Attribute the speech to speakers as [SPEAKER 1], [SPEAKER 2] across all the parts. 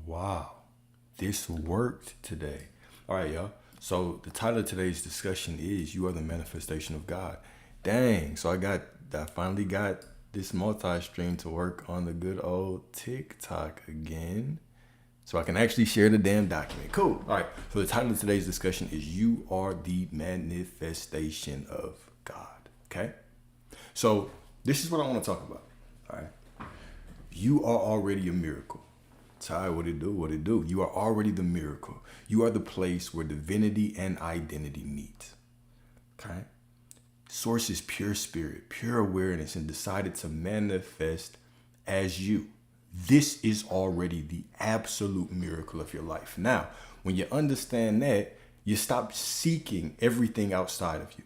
[SPEAKER 1] Wow, this worked today. All right, y'all. So the title of today's discussion is "You Are the Manifestation of God." Dang. So I finally got this multi-stream to work on the good old TikTok again, so I can actually share the damn document. Cool. All right. So the title of today's discussion is "You Are the Manifestation of God." Okay. So this is what I want to talk about. All right. You are already a miracle. Ty, what it do? What it do? You are already the miracle. You are the place where divinity and identity meet. Okay? Source is pure spirit, pure awareness, and decided to manifest as you. This is already the absolute miracle of your life. Now, when you understand that, you stop seeking everything outside of you.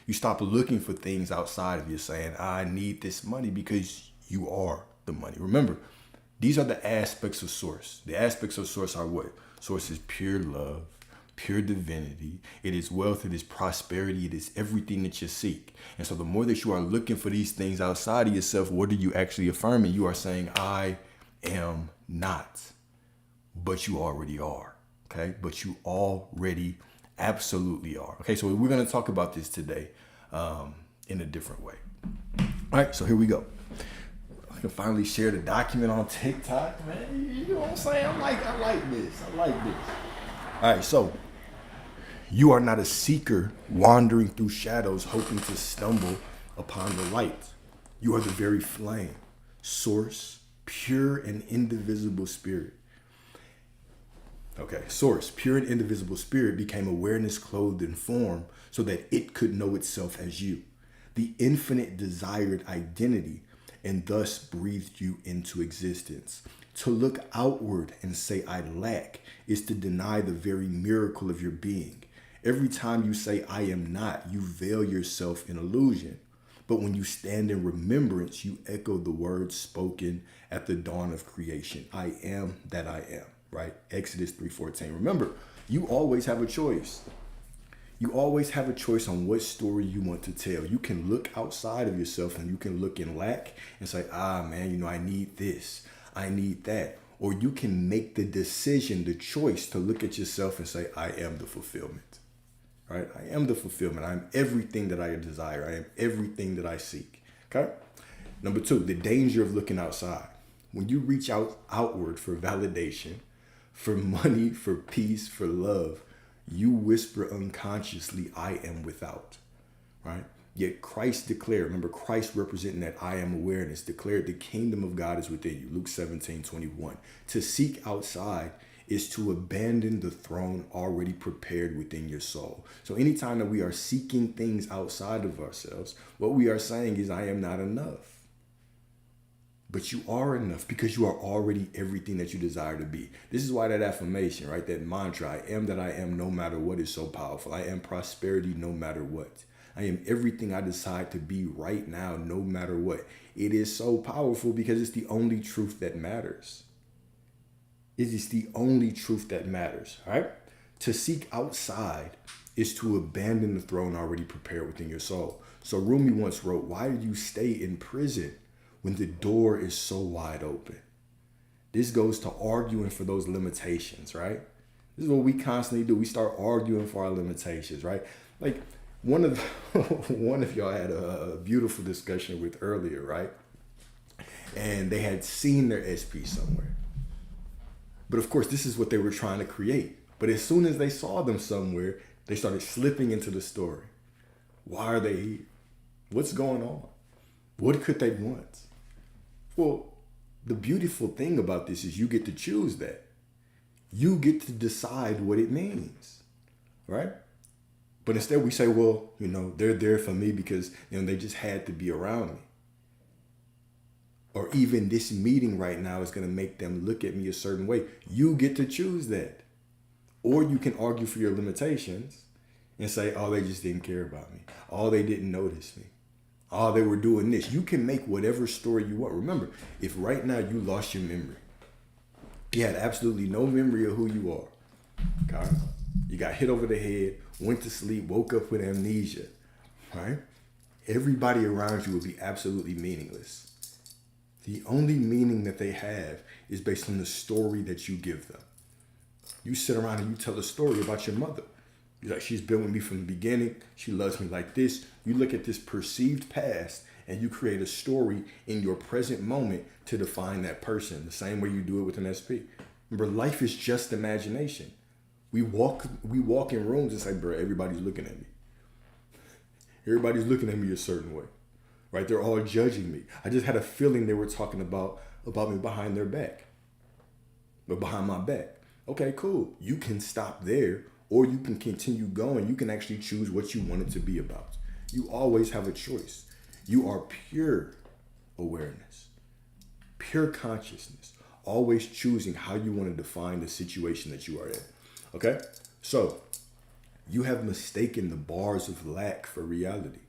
[SPEAKER 1] You stop looking for things outside of you saying, I need this money, because you are the money. Remember, these are the aspects of source. The aspects of source are what? Source is pure love, pure divinity. It is wealth. It is prosperity. It is everything that you seek. And so the more that you are looking for these things outside of yourself, what are you actually affirming? You are saying, I am not, but you already are. Okay. But you already absolutely are. Okay. So we're going to talk about this today in a different way. All right. So here we go. I can finally share the document on TikTok, man. You know what I'm saying? I like this. All right, so you are not a seeker wandering through shadows hoping to stumble upon the light. You are the very flame, source, pure and indivisible spirit. Okay, source, pure and indivisible spirit became awareness clothed in form so that it could know itself as you, the infinite desired identity, and thus breathed you into existence. To look outward and say, I lack, is to deny the very miracle of your being. Every time you say, I am not, you veil yourself in illusion. But when you stand in remembrance, you echo the words spoken at the dawn of creation. I am that I am, right? Exodus 3:14. Remember, you always have a choice. You always have a choice on what story you want to tell. You can look outside of yourself and you can look in lack and say, man, I need this. I need that. Or you can make the decision, the choice to look at yourself and say, I am the fulfillment. Right? I am the fulfillment. I am everything that I desire. I am everything that I seek. Okay? Number 2, the danger of looking outside. When you reach outward for validation, for money, for peace, for love, you whisper unconsciously, I am without, right? Yet Christ declared, remember Christ representing that I am awareness, declared the kingdom of God is within you, Luke 17:21. To seek outside is to abandon the throne already prepared within your soul. So anytime that we are seeking things outside of ourselves, what we are saying is, I am not enough. But you are enough because you are already everything that you desire to be. This is why that affirmation, right? That mantra, I am that I am no matter what, is so powerful. I am prosperity no matter what. I am everything I decide to be right now, no matter what. It is so powerful because it's the only truth that matters. It is the only truth that matters, right? To seek outside is to abandon the throne already prepared within your soul. So Rumi once wrote, why do you stay in prison when the door is so wide open? This goes to arguing for those limitations, right? This is what we constantly do. We start arguing for our limitations, right? Like one of y'all had a beautiful discussion with earlier, right? And they had seen their SP somewhere. But of course, this is what they were trying to create. But as soon as they saw them somewhere, they started slipping into the story. Why are they here? What's going on? What could they want? Well, the beautiful thing about this is you get to choose that. You get to decide what it means, right? But instead we say, well, they're there for me because, they just had to be around me. Or even this meeting right now is going to make them look at me a certain way. You get to choose that. Or you can argue for your limitations and say, oh, they just didn't care about me. Oh, they didn't notice me. Oh, they were doing this. You can make whatever story you want. Remember, if right now you lost your memory, you had absolutely no memory of who you are. Okay? You got hit over the head, went to sleep, woke up with amnesia. Right? Everybody around you would be absolutely meaningless. The only meaning that they have is based on the story that you give them. You sit around and you tell a story about your mother. You're like, she's been with me from the beginning. She loves me like this. You look at this perceived past and you create a story in your present moment to define that person, the same way you do it with an SP. Remember, life is just imagination. We walk in rooms and say, bro, everybody's looking at me. Everybody's looking at me a certain way, right? They're all judging me. I just had a feeling they were talking about me behind their back, but behind my back. Okay, cool. You can stop there, or you can continue going. You can actually choose what you want it to be about. You always have a choice. You are pure awareness, pure consciousness, always choosing how you want to define the situation that you are in. Okay? So, you have mistaken the bars of lack for reality,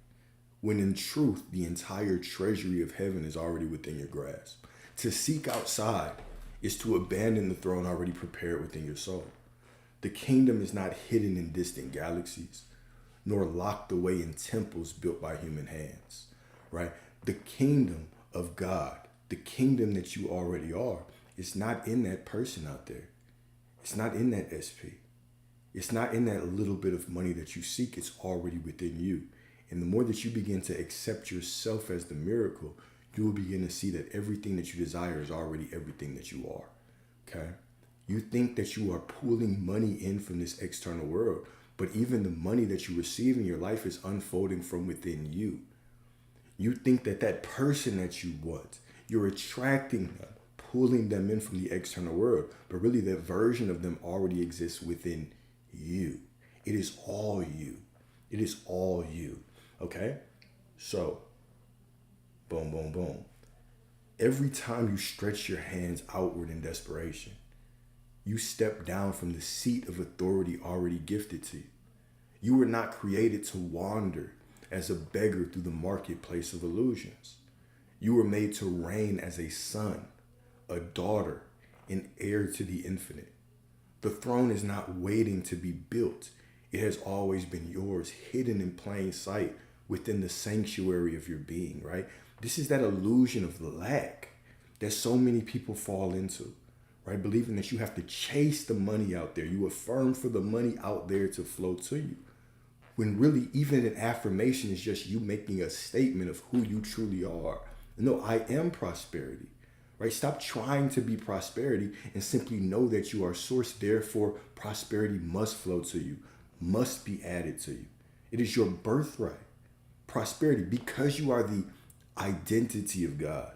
[SPEAKER 1] when in truth, the entire treasury of heaven is already within your grasp. To seek outside is to abandon the throne already prepared within your soul. The kingdom is not hidden in distant galaxies, nor locked away in temples built by human hands, right? The kingdom of God, the kingdom that you already are, is not in that person out there. It's not in that SP. It's not in that little bit of money that you seek. It's already within you. And the more that you begin to accept yourself as the miracle, you will begin to see that everything that you desire is already everything that you are. Okay? You think that you are pulling money in from this external world, but even the money that you receive in your life is unfolding from within you. You think that that person that you want, you're attracting them, pulling them in from the external world, but really that version of them already exists within you. It is all you. It is all you. Okay? So, boom, boom, boom. Every time you stretch your hands outward in desperation, you step down from the seat of authority already gifted to you. You were not created to wander as a beggar through the marketplace of illusions. You were made to reign as a son, a daughter, an heir to the infinite. The throne is not waiting to be built. It has always been yours, hidden in plain sight within the sanctuary of your being, right? This is that illusion of lack that so many people fall into, right? Believing that you have to chase the money out there. You affirm for the money out there to flow to you. When really, even an affirmation is just you making a statement of who you truly are. No, I am prosperity, right? Stop trying to be prosperity and simply know that you are source. Therefore, prosperity must flow to you, must be added to you. It is your birthright. Prosperity, because you are the identity of God.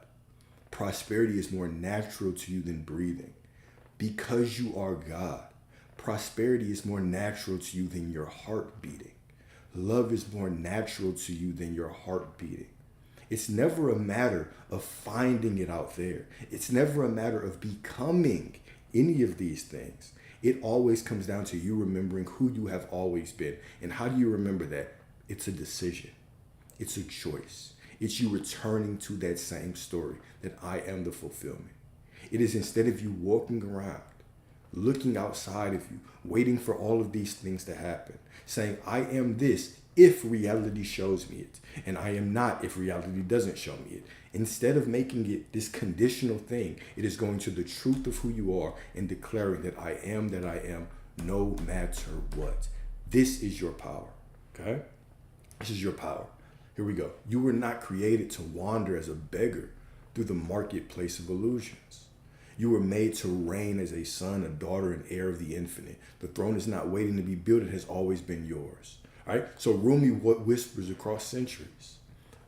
[SPEAKER 1] Prosperity is more natural to you than breathing. Because you are God, prosperity is more natural to you than your heart beating. Love is more natural to you than your heart beating. It's never a matter of finding it out there. It's never a matter of becoming any of these things. It always comes down to you remembering who you have always been. And how do you remember that? It's a decision. It's a choice. It's you returning to that same story, that I am the fulfillment. It is instead of you walking around, looking outside of you, waiting for all of these things to happen, saying, I am this if reality shows me it, and I am not if reality doesn't show me it. Instead of making it this conditional thing, it is going to the truth of who you are and declaring that I am no matter what. This is your power, okay? This is your power. Here we go. You were not created to wander as a beggar through the marketplace of illusions. You were made to reign as a son, a daughter, an heir of the infinite. The throne is not waiting to be built. It has always been yours. All right? So Rumi whispers across centuries.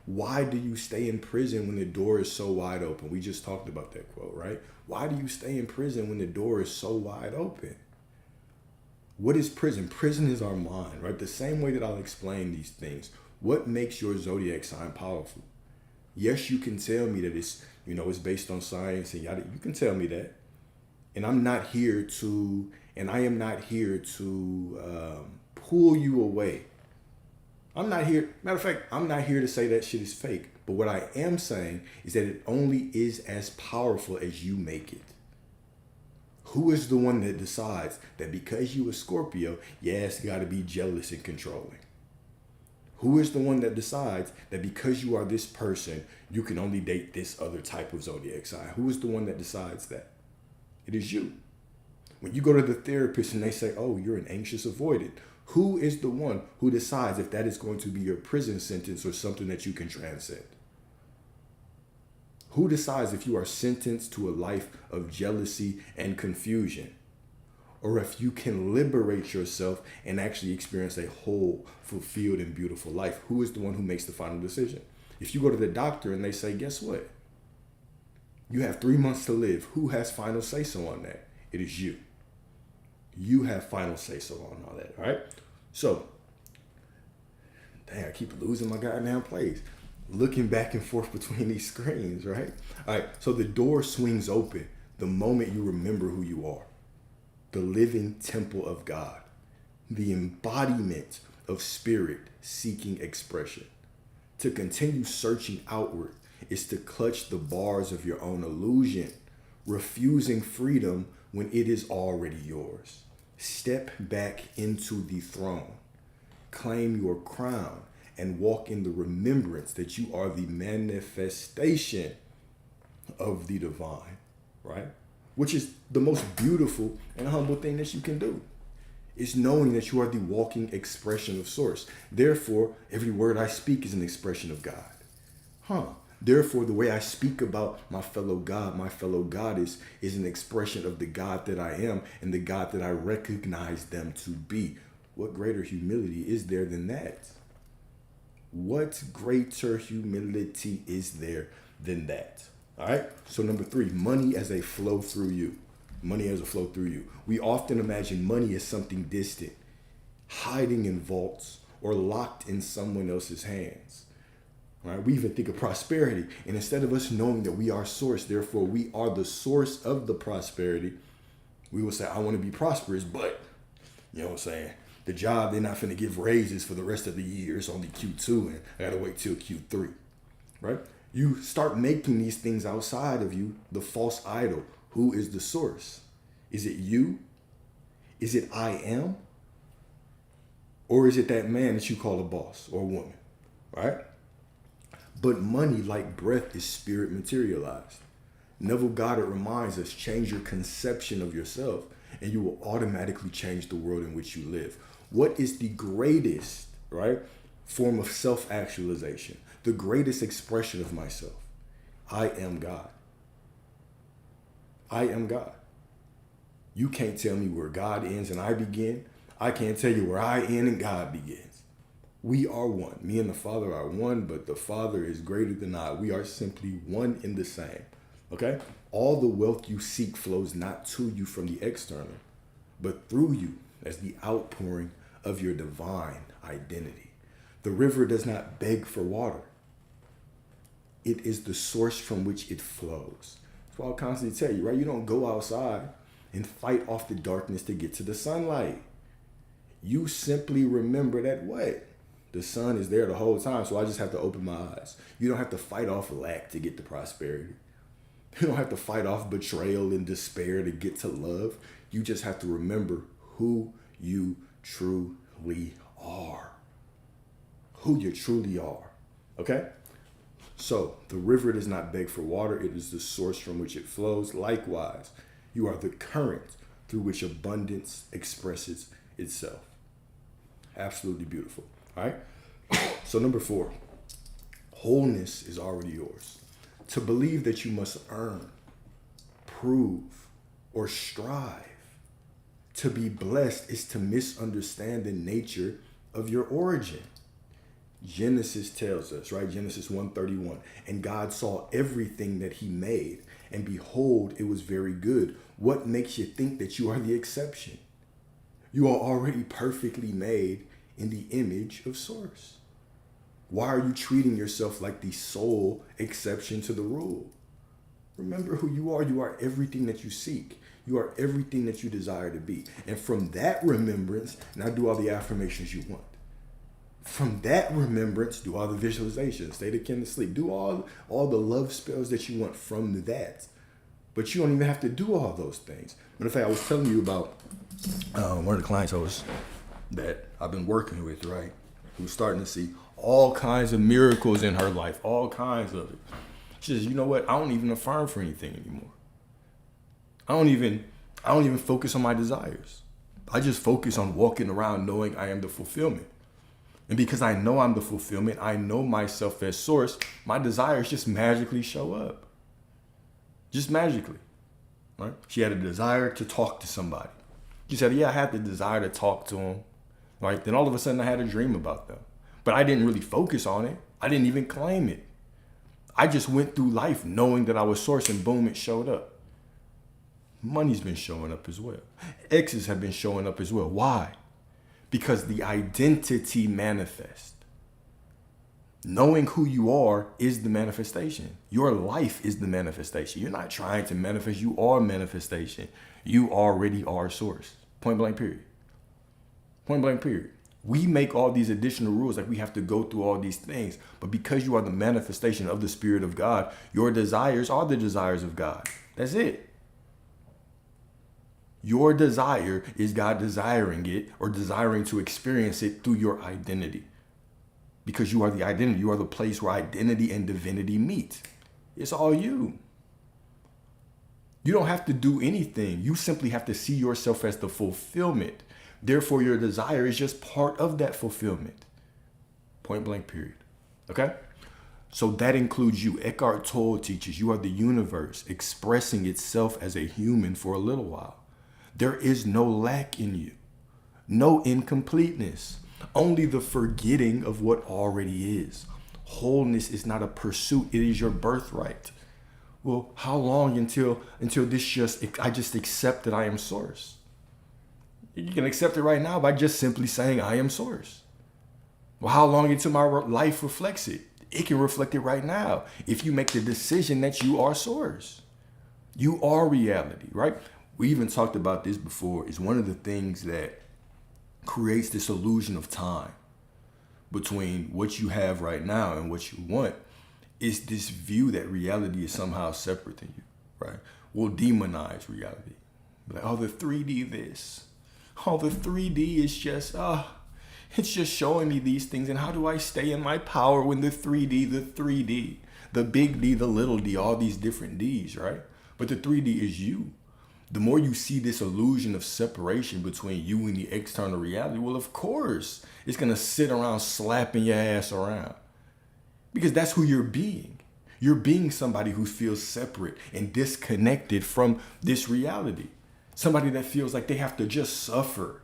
[SPEAKER 1] Why do you stay in prison when the door is so wide open? We just talked about that quote, right? Why do you stay in prison when the door is so wide open? What is prison? Prison is our mind, right? The same way that I'll explain these things. What makes your zodiac sign powerful? Yes, you can tell me that it's based on science and yada. You can tell me that. And I'm not here to, and I am not here to pull you away. I'm not here, matter of fact, I'm not here to say that shit is fake. But what I am saying is that it only is as powerful as you make it. Who is the one that decides that because you a Scorpio, it's got to be jealous and controlling? Who is the one that decides that because you are this person, you can only date this other type of zodiac sign? Who is the one that decides that? It is you. When you go to the therapist and they say, oh, you're an anxious avoidant, who is the one who decides if that is going to be your prison sentence or something that you can transcend? Who decides if you are sentenced to a life of jealousy and confusion, or if you can liberate yourself and actually experience a whole, fulfilled, and beautiful life? Who is the one who makes the final decision? If you go to the doctor and they say, guess what? You have 3 months to live. Who has final say-so on that? It is you. You have final say-so on all that, all right? So, dang, I keep losing my goddamn place. Looking back and forth between these screens, right? All right, so the door swings open the moment you remember who you are. The living temple of God, the embodiment of spirit seeking expression. To continue searching outward is to clutch the bars of your own illusion, refusing freedom when it is already yours. Step back into the throne, claim your crown, and walk in the remembrance that you are the manifestation of the divine, right? Which is the most beautiful and humble thing that you can do. Is knowing that you are the walking expression of source. Therefore, every word I speak is an expression of God. Therefore, the way I speak about my fellow God, my fellow goddess, is an expression of the God that I am and the God that I recognize them to be. What greater humility is there than that? What greater humility is there than that? All right. So number 3, money as a flow through you. Money as a flow through you. We often imagine money as something distant, hiding in vaults or locked in someone else's hands. All right. We even think of prosperity. And instead of us knowing that we are source, therefore we are the source of the prosperity, we will say, I want to be prosperous, but, you know what I'm saying? The job, they're not finna give raises for the rest of the year. It's only Q2 and I gotta wait till Q3, right? You start making these things outside of you the false idol. Who is the source? Is it you? Is it I am? Or is it that man that you call a boss or a woman, right? But money, like breath, is spirit materialized. Neville Goddard reminds us, change your conception of yourself and you will automatically change the world in which you live. What is the greatest, right, form of self-actualization? The greatest expression of myself. I am God. I am God. You can't tell me where God ends and I begin. I can't tell you where I end and God begins. We are one. Me and the Father are one, but the Father is greater than I. We are simply one in the same. Okay? All the wealth you seek flows not to you from the external, but through you as the outpouring of your divine identity. The river does not beg for water. It is the source from which it flows. That's why I'll constantly tell you, right? You don't go outside and fight off the darkness to get to the sunlight. You simply remember that what? The sun is there the whole time, so I just have to open my eyes. You don't have to fight off lack to get to prosperity. You don't have to fight off betrayal and despair to get to love. You just have to remember who you truly are. Who you truly are. Okay? So, the river does not beg for water. It is the source from which it flows. Likewise, you are the current through which abundance expresses itself. Absolutely beautiful. All right? So, number 4, wholeness is already yours. To believe that you must earn, prove, or strive to be blessed is to misunderstand the nature of your origin. Genesis tells us, right? Genesis 1:31, and God saw everything that he made, and behold, it was very good. What makes you think that you are the exception? You are already perfectly made in the image of Source. Why are you treating yourself like the sole exception to the rule? Remember who you are. You are everything that you seek. You are everything that you desire to be. And from that remembrance, now do all the affirmations you want. From that remembrance, do all the visualizations, state akin to sleep, do all the love spells that you want from that. But you don't even have to do all those things. Matter of fact, I was telling you about one of the clients that I've been working with, right? who's starting to see all kinds of miracles in her life, all kinds of it. She says, you know what? I don't even affirm for anything anymore. I don't even focus on my desires. I just focus on walking around knowing I am the fulfillment. And because I know I'm the fulfillment, I know myself as source, my desires just magically show up. Just magically. Right? She had a desire to talk to somebody. She said, yeah, I had the desire to talk to them. Right? Then all of a sudden I had a dream about them. But I didn't really focus on it. I didn't even claim it. I just went through life knowing that I was source, and boom, it showed up. Money's been showing up as well. Exes have been showing up as well. Why? Because the identity manifests. Knowing who you are is the manifestation. Your life is the manifestation. You're not trying to manifest. You are manifestation. You already are source. Point blank period. Point blank period. We make all these additional rules, like we have to go through all these things. But because you are the manifestation of the Spirit of God, your desires are the desires of God. That's it. Your desire is God desiring it, or desiring to experience it through your identity. Because you are the identity. You are the place where identity and divinity meet. It's all you. You don't have to do anything. You simply have to see yourself as the fulfillment. Therefore, your desire is just part of that fulfillment. Point blank period. Okay? So that includes you. Eckhart Tolle teaches you are the universe expressing itself as a human for a little while. There is no lack in you, no incompleteness, only the forgetting of what already is. Wholeness is not a pursuit, it is your birthright. Well, how long until I just accept that I am source? You can accept it right now by just simply saying I am source. Well, how long until my life reflects it? It can reflect it right now. If you make the decision that you are source, you are reality, right? We even talked about this before. It's one of the things that creates this illusion of time between what you have right now and what you want. Is this view that reality is somehow separate than you, right? We'll demonize reality. Like, oh, the 3D this. Oh, the 3D is just, it's just showing me these things. And how do I stay in my power when the 3D, the big D, the little d, all these different Ds, right? But the 3D is you. The more you see this illusion of separation between you and the external reality, well, of course, it's going to sit around slapping your ass around. Because that's who you're being. You're being somebody who feels separate and disconnected from this reality. Somebody that feels like they have to just suffer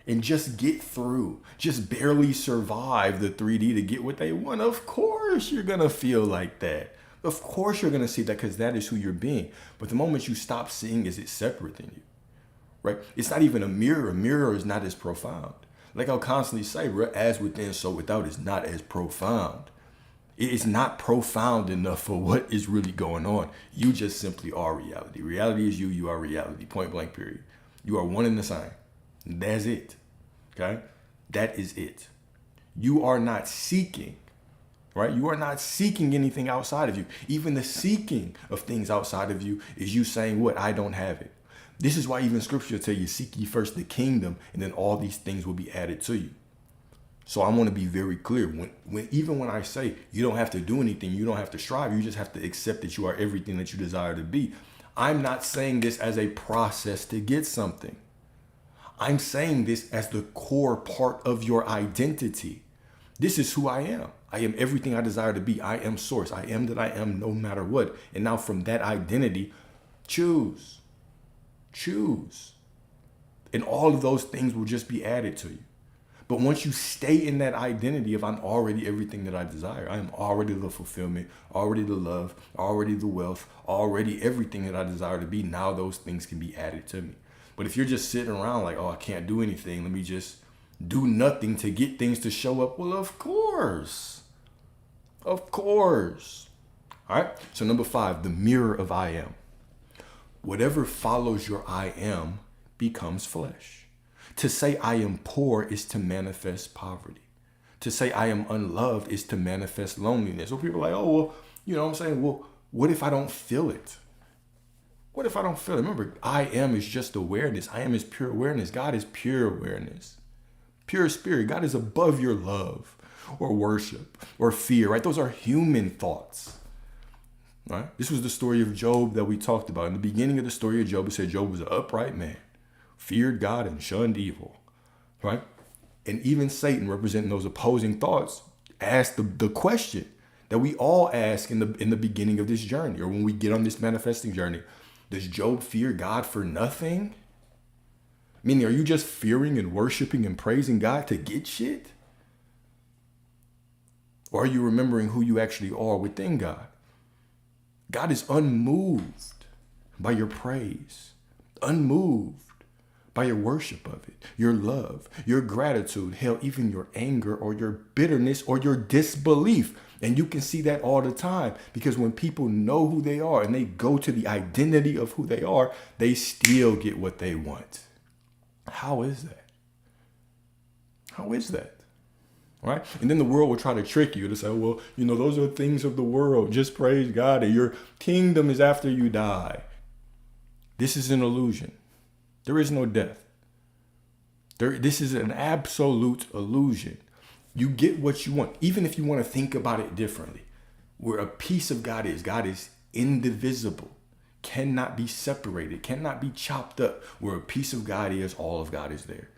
[SPEAKER 1] and just get through, just barely survive the 3D to get what they want. Of course, you're going to feel like that. Of course you're going to see that, because that is who you're being. But the moment you stop seeing is it separate than you, right? It's not even a mirror. A mirror is not as profound. Like I'll constantly say, as within, so without is not as profound. It is not profound enough for what is really going on. You just simply are reality. Reality is you. You are reality. Point blank period. You are one and the same. That's it. Okay? That is it. You are not seeking. Right? You are not seeking anything outside of you. Even the seeking of things outside of you is you saying, what? I don't have it. This is why even scripture will tell you, seek ye first the kingdom, and then all these things will be added to you. So I want to be very clear. Even when I say you don't have to do anything, you don't have to strive, you just have to accept that you are everything that you desire to be. I'm not saying this as a process to get something. I'm saying this as the core part of your identity. This is who I am. I am everything I desire to be. I am source. I am that I am no matter what. And now from that identity, choose. Choose. And all of those things will just be added to you. But once you stay in that identity of I'm already everything that I desire, I am already the fulfillment, already the love, already the wealth, already everything that I desire to be, now those things can be added to me. But if you're just sitting around like, oh, I can't do anything, let me just do nothing to get things to show up. Well, of course. Of course. All right. So number 5, the mirror of I am. Whatever follows your I am becomes flesh. To say I am poor is to manifest poverty. To say I am unloved is to manifest loneliness. So people are like, oh, well, you know what I'm saying? Well, what if I don't feel it? What if I don't feel it? Remember, I am is just awareness. I am is pure awareness. God is pure awareness. Pure spirit. God is above your love or worship or fear, right? Those are human thoughts, right? This was the story of Job that we talked about. In the beginning of the story of Job, it said Job was an upright man, feared God and shunned evil, right? And even Satan, representing those opposing thoughts, asked the question that we all ask in the beginning of this journey, or when we get on this manifesting journey. Does Job fear God for nothing? Meaning, are you just fearing and worshiping and praising God to get shit? Or are you remembering who you actually are within God? God is unmoved by your praise, unmoved by your worship of it, your love, your gratitude, hell, even your anger or your bitterness or your disbelief. And you can see that all the time, because when people know who they are and they go to the identity of who they are, they still get what they want. How is that? How is that? Right? And then the world will try to trick you to say, well, those are things of the world. Just praise God and your kingdom is after you die. This is an illusion. There is no death. This is an absolute illusion. You get what you want, even if you want to think about it differently. Where a piece of God is indivisible, cannot be separated, cannot be chopped up. Where a piece of God is, all of God is there.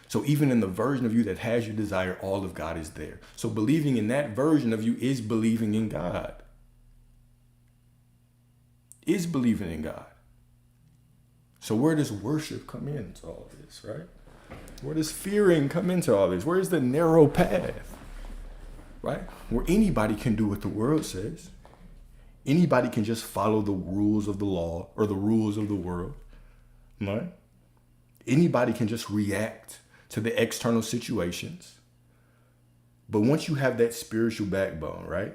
[SPEAKER 1] So even in the version of you that has your desire, all of God is there. So believing in that version of you is believing in God. Is believing in God. So where does worship come into all this, right? Where does fearing come into all this? Where is the narrow path, right? Where anybody can do what the world says. Anybody can just follow the rules of the law or the rules of the world, right? Anybody can just react to the external situations. But once you have that spiritual backbone, right?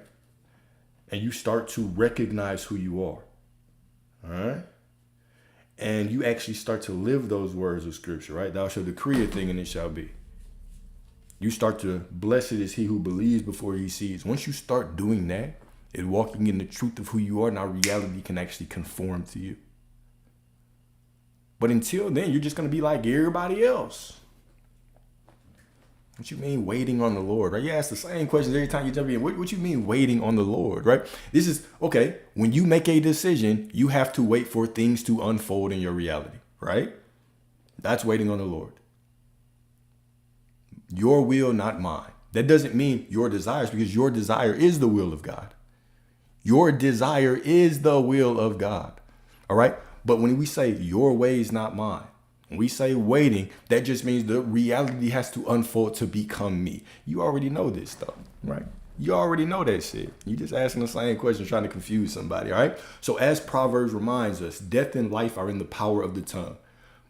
[SPEAKER 1] And you start to recognize who you are, all right? And you actually start to live those words of scripture, right? Thou shalt decree a thing and it shall be. You start to, blessed is he who believes before he sees. Once you start doing that and walking in the truth of who you are, now reality can actually conform to you. But until then, you're just going to be like everybody else. What you mean waiting on the Lord, right? You ask the same questions every time you jump in. What you mean waiting on the Lord, right? This is, okay, when you make a decision, you have to wait for things to unfold in your reality, right? That's waiting on the Lord. Your will, not mine. That doesn't mean your desires, because your desire is the will of God. Your desire is the will of God, all right? But when we say your ways, not mine, when we say waiting, that just means the reality has to unfold to become me. You already know this stuff, right? You already know that shit. You just asking the same question, trying to confuse somebody, all right? So as Proverbs reminds us, death and life are in the power of the tongue.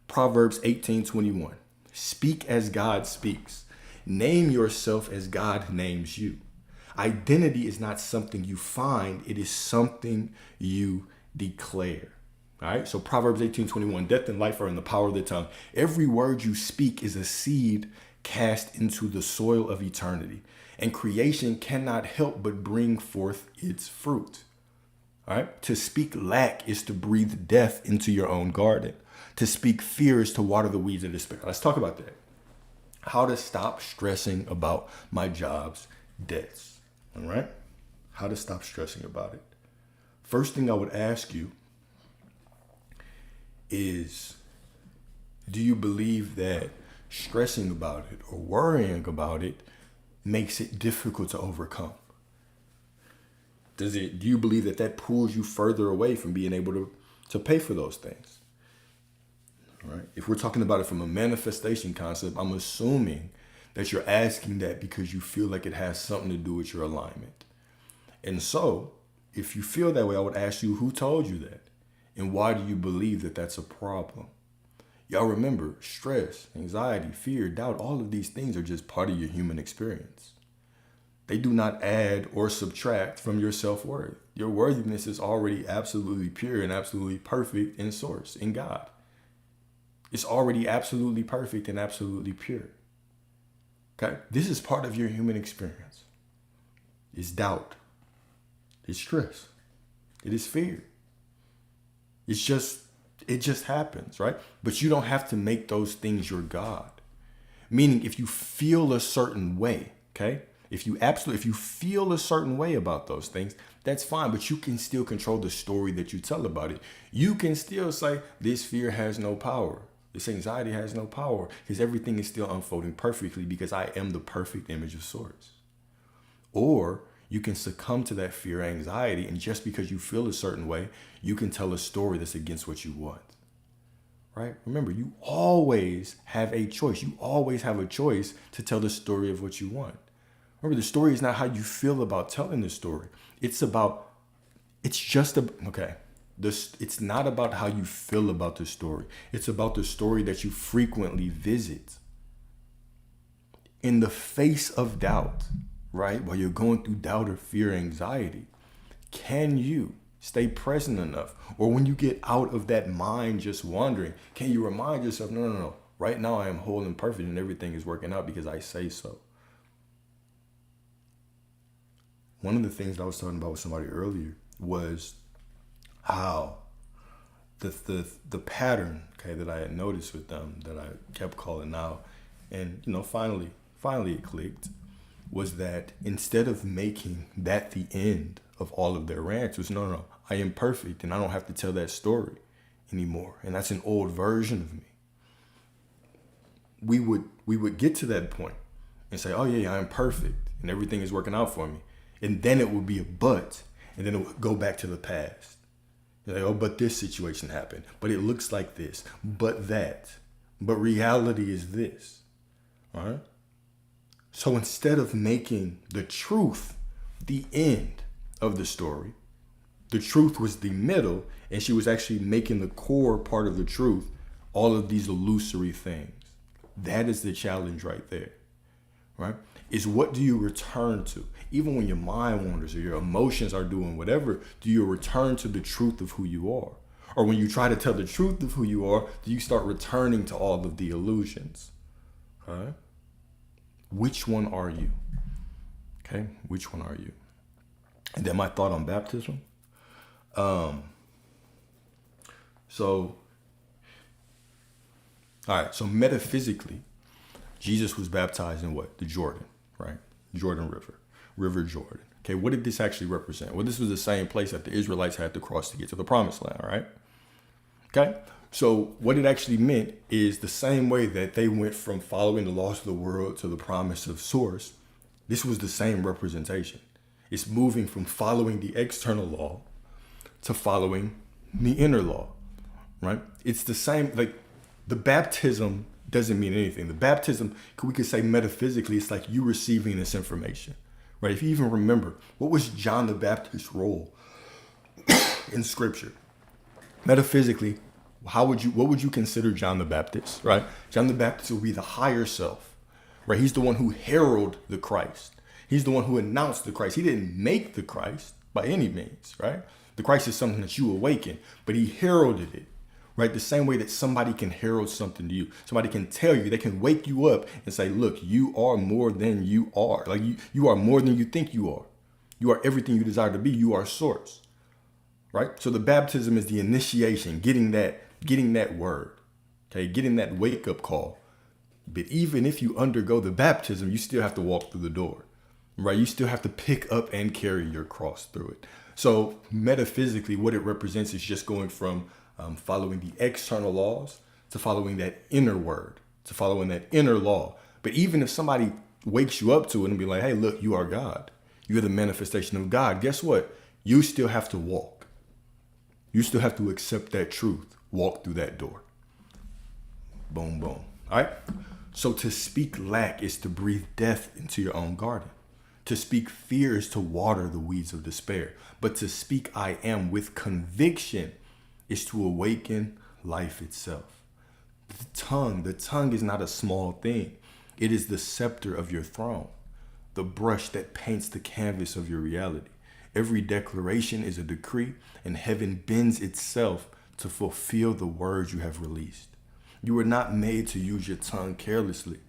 [SPEAKER 1] Proverbs 18:21. Speak as God speaks. Name yourself as God names you. Identity is not something you find. It is something you declare. All right, so Proverbs 18:21, death and life are in the power of the tongue. Every word you speak is a seed cast into the soil of eternity, and creation cannot help but bring forth its fruit. All right, to speak lack is to breathe death into your own garden. To speak fear is to water the weeds of despair. Let's talk about that. How to stop stressing about my job's debts. All right, how to stop stressing about it. First thing I would ask you is, do you believe that stressing about it or worrying about it makes it difficult to overcome? Do you believe that pulls you further away from being able to pay for those things? All right. If we're talking about it from a manifestation concept, I'm assuming that you're asking that because you feel like it has something to do with your alignment. And so, if you feel that way, I would ask you, who told you that? And why do you believe that that's a problem? Y'all remember, stress, anxiety, fear, doubt, all of these things are just part of your human experience. They do not add or subtract from your self-worth. Your worthiness is already absolutely pure and absolutely perfect in source, in God. It's already absolutely perfect and absolutely pure. Okay? This is part of your human experience. It's doubt. It's stress. It is fear. It just happens, right? But you don't have to make those things your God. Meaning if you feel a certain way, okay? If you feel a certain way about those things, that's fine, but you can still control the story that you tell about it. You can still say, this fear has no power. This anxiety has no power, because everything is still unfolding perfectly because I am the perfect image of source. Or you can succumb to that fear, anxiety, and just because you feel a certain way, you can tell a story that's against what you want. Right? Remember, you always have a choice. You always have a choice to tell the story of what you want. Remember, the story is not how you feel about telling the story. It's not about how you feel about the story. It's about the story that you frequently visit. In the face of doubt, right? While you're going through doubt or fear, anxiety, can you stay present enough? Or when you get out of that mind just wandering, can you remind yourself, no. Right now I am whole and perfect and everything is working out because I say so. One of the things that I was talking about with somebody earlier was how the pattern, okay, that I had noticed with them that I kept calling out, and finally it clicked, was that instead of making that the end of all of their rants, was no, I am perfect and I don't have to tell that story anymore, and that's an old version of me. We would get to that point and say, oh yeah, I am perfect and everything is working out for me. And then it would be a but, and then it would go back to the past. You're like, oh, but this situation happened, but it looks like this, but that, but reality is this, all right? So instead of making the truth the end of the story, the truth was the middle, and she was actually making the core part of the truth all of these illusory things. That is the challenge right there, right? Is what do you return to? Even when your mind wanders or your emotions are doing whatever, do you return to the truth of who you are? Or when you try to tell the truth of who you are, do you start returning to all of the illusions? Okay? Which one are you? Okay, which one are you? And then my thought on baptism. All right, so metaphysically, Jesus was baptized in what? The Jordan, right? Jordan River, River Jordan. Okay, what did this actually represent? Well, this was the same place that the Israelites had to cross to get to the promised land, right? Okay, so what it actually meant is the same way that they went from following the laws of the world to the promise of source. This was the same representation. It's moving from following the external law to following the inner law, right? It's the same, like the baptism doesn't mean anything. The baptism, we could say metaphysically, it's like you receiving this information, right? If you even remember, what was John the Baptist's role in scripture? Metaphysically, what would you consider John the Baptist, right? John the Baptist will be the higher self, right? He's the one who heralded the Christ. He's the one who announced the Christ. He didn't make the Christ by any means, right? The Christ is something that you awaken, but he heralded it, right? The same way that somebody can herald something to you. Somebody can tell you, they can wake you up and say, look, you are more than you are. Like you are more than you think you are. You are everything you desire to be. You are source, right? So the baptism is the initiation, getting that word, okay? Getting that wake up call. But even if you undergo the baptism, you still have to walk through the door, right? You still have to pick up and carry your cross through it. So metaphysically, what it represents is just going from following the external laws to following that inner word, to following that inner law. But even if somebody wakes you up to it and be like, hey, look, you are God. You're the manifestation of God. Guess what? You still have to walk. You still have to accept that truth. Walk through that door. Boom, boom. All right. So to speak lack is to breathe death into your own garden. To speak fear is to water the weeds of despair. But to speak I am with conviction is to awaken life itself. The tongue is not a small thing. It is the scepter of your throne, the brush that paints the canvas of your reality. Every declaration is a decree, and heaven bends itself to fulfill the words you have released. You were not made to use your tongue carelessly,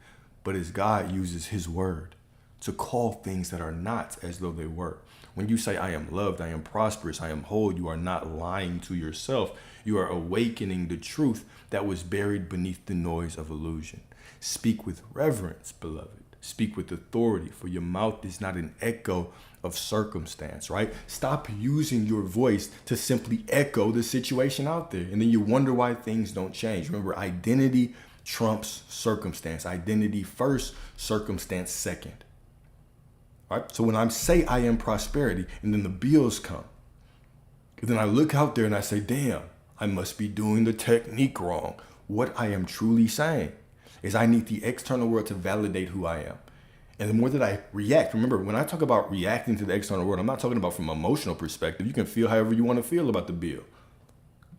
[SPEAKER 1] but as God uses his word to call things that are not as though they were. When you say, I am loved, I am prosperous, I am whole, you are not lying to yourself. You are awakening the truth that was buried beneath the noise of illusion. Speak with reverence, beloved. Speak with authority, for your mouth is not an echo of circumstance, right? Stop using your voice to simply echo the situation out there. And then you wonder why things don't change. Remember, identity trumps circumstance. Identity first, circumstance second. Right? So when I say I am prosperity and then the bills come, and then I look out there and I say, damn, I must be doing the technique wrong. What I am truly saying is I need the external world to validate who I am. And the more that I react, remember, when I talk about reacting to the external world, I'm not talking about from an emotional perspective. You can feel however you want to feel about the bill.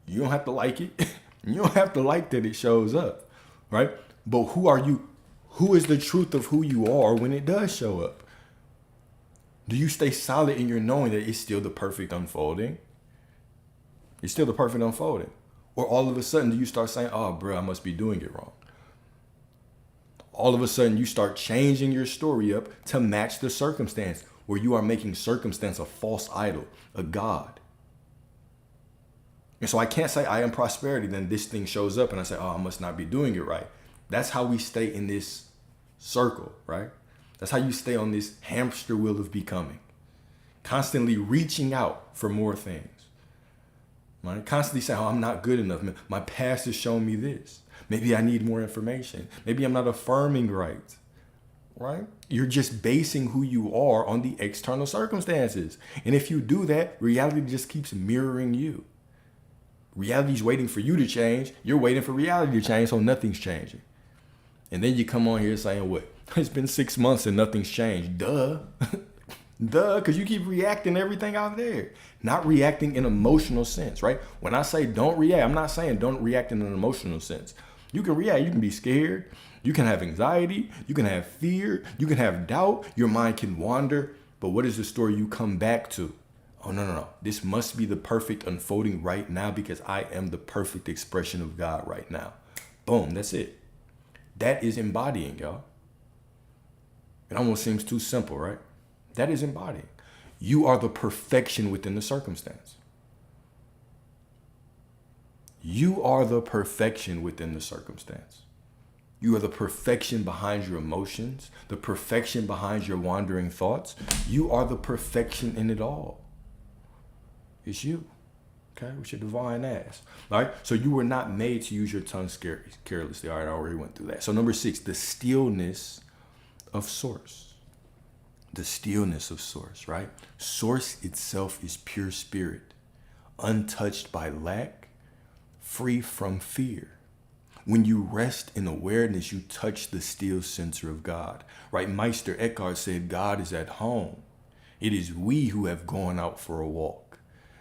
[SPEAKER 1] You don't have to like it. You don't have to like that it shows up, right? But who are you? Who is the truth of who you are when it does show up? Do you stay solid in your knowing that it's still the perfect unfolding? It's still the perfect unfolding. Or all of a sudden, do you start saying, oh, bro, I must be doing it wrong? All of a sudden, you start changing your story up to match the circumstance, where you are making circumstance a false idol, a god. And so I can't say I am prosperity, then this thing shows up and I say, oh, I must not be doing it right. That's how we stay in this circle, right? That's how you stay on this hamster wheel of becoming, constantly reaching out for more things. Right? Constantly saying, oh, I'm not good enough. My past has shown me this. Maybe I need more information. Maybe I'm not affirming right. Right? You're just basing who you are on the external circumstances. And if you do that, reality just keeps mirroring you. Reality's waiting for you to change. You're waiting for reality to change, so nothing's changing. And then you come on here saying, what? It's been 6 months and nothing's changed. Duh. Duh, because you keep reacting to everything out there. Not reacting in emotional sense, right? When I say don't react, I'm not saying don't react in an emotional sense. You can react. You can be scared. You can have anxiety. You can have fear. You can have doubt. Your mind can wander. But what is the story you come back to? Oh, no. This must be the perfect unfolding right now because I am the perfect expression of God right now. Boom, that's it. That is embodying, y'all. It almost seems too simple, right? That is embodying. You are the perfection within the circumstance. You are the perfection within the circumstance. You are the perfection behind your emotions, the perfection behind your wandering thoughts. You are the perfection in it all. It's you, okay, with your divine ass. All right, so you were not made to use your tongue carelessly. All right, I already went through that. So number 6, the stillness of source. The stillness of source, right? Source itself is pure spirit, untouched by lack, free from fear. When you rest in awareness, you touch the still center of God, right? Meister Eckhart said, God is at home. It is we who have gone out for a walk,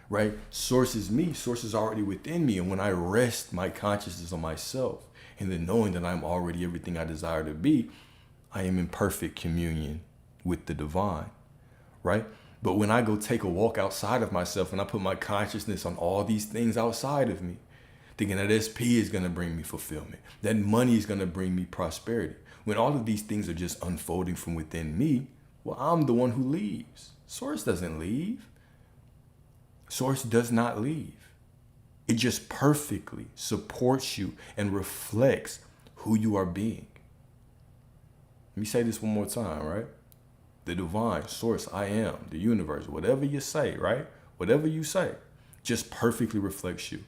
[SPEAKER 1] right? Source is me. Source is already within me. And when I rest my consciousness on myself and then knowing that I'm already everything I desire to be, I am in perfect communion with the divine, right? But when I go take a walk outside of myself and I put my consciousness on all these things outside of me, thinking that SP is going to bring me fulfillment, that money is going to bring me prosperity, when all of these things are just unfolding from within me, well, I'm the one who leaves. Source doesn't leave. Source does not leave. It just perfectly supports you and reflects who you are being. Let me say this one more time, right? The divine source, I am, the universe, whatever you say, right? Whatever you say, just perfectly reflects you.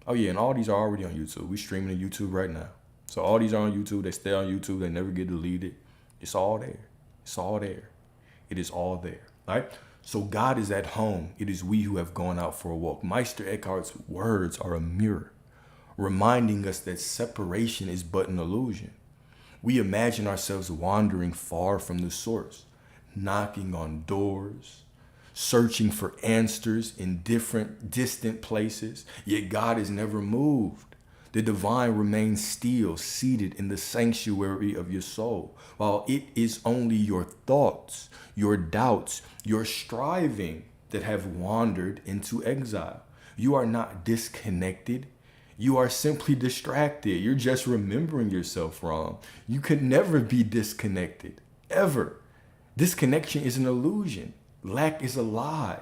[SPEAKER 1] Oh yeah, and all these are already on YouTube. We're streaming to YouTube right now. So all these are on YouTube. They stay on YouTube. They never get deleted. It's all there. It's all there. It is all there, right? So God is at home. It is we who have gone out for a walk. Meister Eckhart's words are a mirror, reminding us that separation is but an illusion. We imagine ourselves wandering far from the source, knocking on doors, searching for answers in different, distant places, yet God is never moved. The divine remains still, seated in the sanctuary of your soul, while it is only your thoughts, your doubts, your striving that have wandered into exile. You are not disconnected. You are simply distracted. You're just remembering yourself wrong. You could never be disconnected, ever. Disconnection is an illusion. Lack is a lie,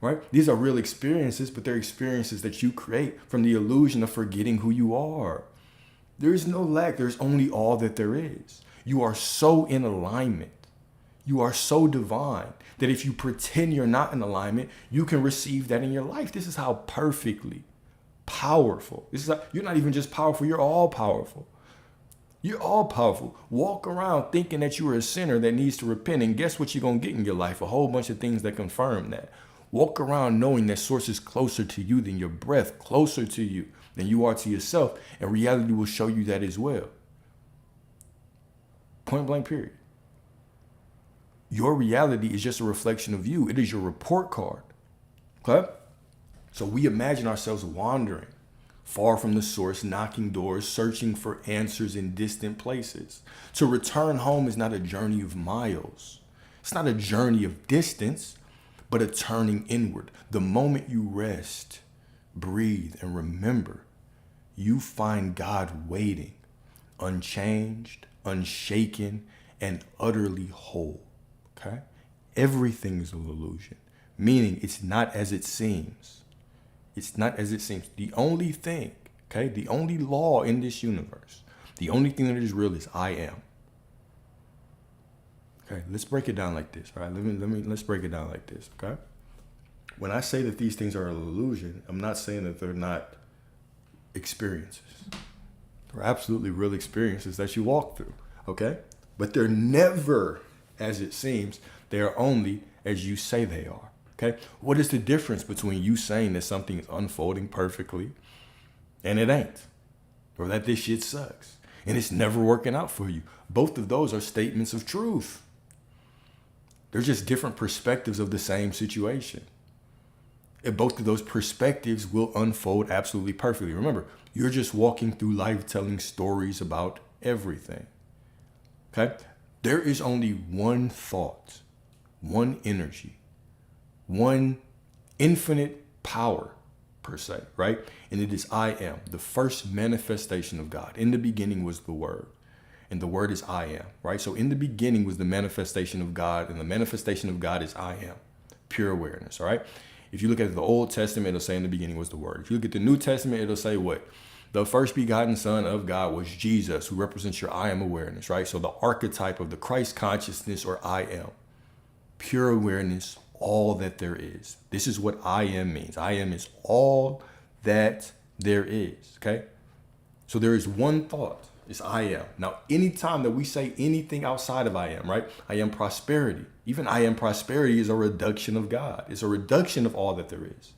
[SPEAKER 1] right? These are real experiences, but they're experiences that you create from the illusion of forgetting who you are. There is no lack. There's only all that there is. You are so in alignment. You are so divine that if you pretend you're not in alignment, you can receive that in your life. This is how perfectly powerful. This is how, you're not even just powerful, you're all powerful. You're all powerful. Walk around thinking that you are a sinner that needs to repent, and guess what you're going to get in your life? A whole bunch of things that confirm that. Walk around knowing that source is closer to you than your breath, closer to you than you are to yourself, and reality will show you that as well. Point blank, period. Your reality is just a reflection of you. It is your report card. Okay? So we imagine ourselves wandering far from the source, knocking doors, searching for answers in distant places. To return home is not a journey of miles. It's not a journey of distance, but a turning inward. The moment you rest, breathe, and remember, you find God waiting, unchanged, unshaken, and utterly whole. Okay? Everything is an illusion, meaning it's not as it seems. It's not as it seems. The only thing, okay, the only law in this universe, the only thing that is real is I am. Okay, let's break it down like this, all right? Let's break it down like this, okay? When I say that these things are an illusion, I'm not saying that they're not experiences. They're absolutely real experiences that you walk through, okay? But they're never as it seems. They are only as you say they are. Okay, what is the difference between you saying that something is unfolding perfectly and it ain't? Or that this shit sucks and it's never working out for you? Both of those are statements of truth. They're just different perspectives of the same situation. And both of those perspectives will unfold absolutely perfectly. Remember, you're just walking through life telling stories about everything. Okay? There is only one thought, one energy, one infinite power per se, right? And it is I am, the first manifestation of God. In the beginning was the Word, and the Word is I am, right? So in the beginning was the manifestation of God, and the manifestation of God is I am, pure awareness, all right? If you look at the Old Testament, it'll say in the beginning was the Word. If you look at the New Testament, it'll say what? The first begotten Son of God was Jesus, who represents your I am awareness, right? So the archetype of the Christ consciousness, or I am, pure awareness, all that there is. This is what I am means. I am is all that there is, okay? So there is one thought. It's I am. Now, anytime that we say anything outside of I am, right? I am prosperity. Even I am prosperity is a reduction of God. It's a reduction of all that there is.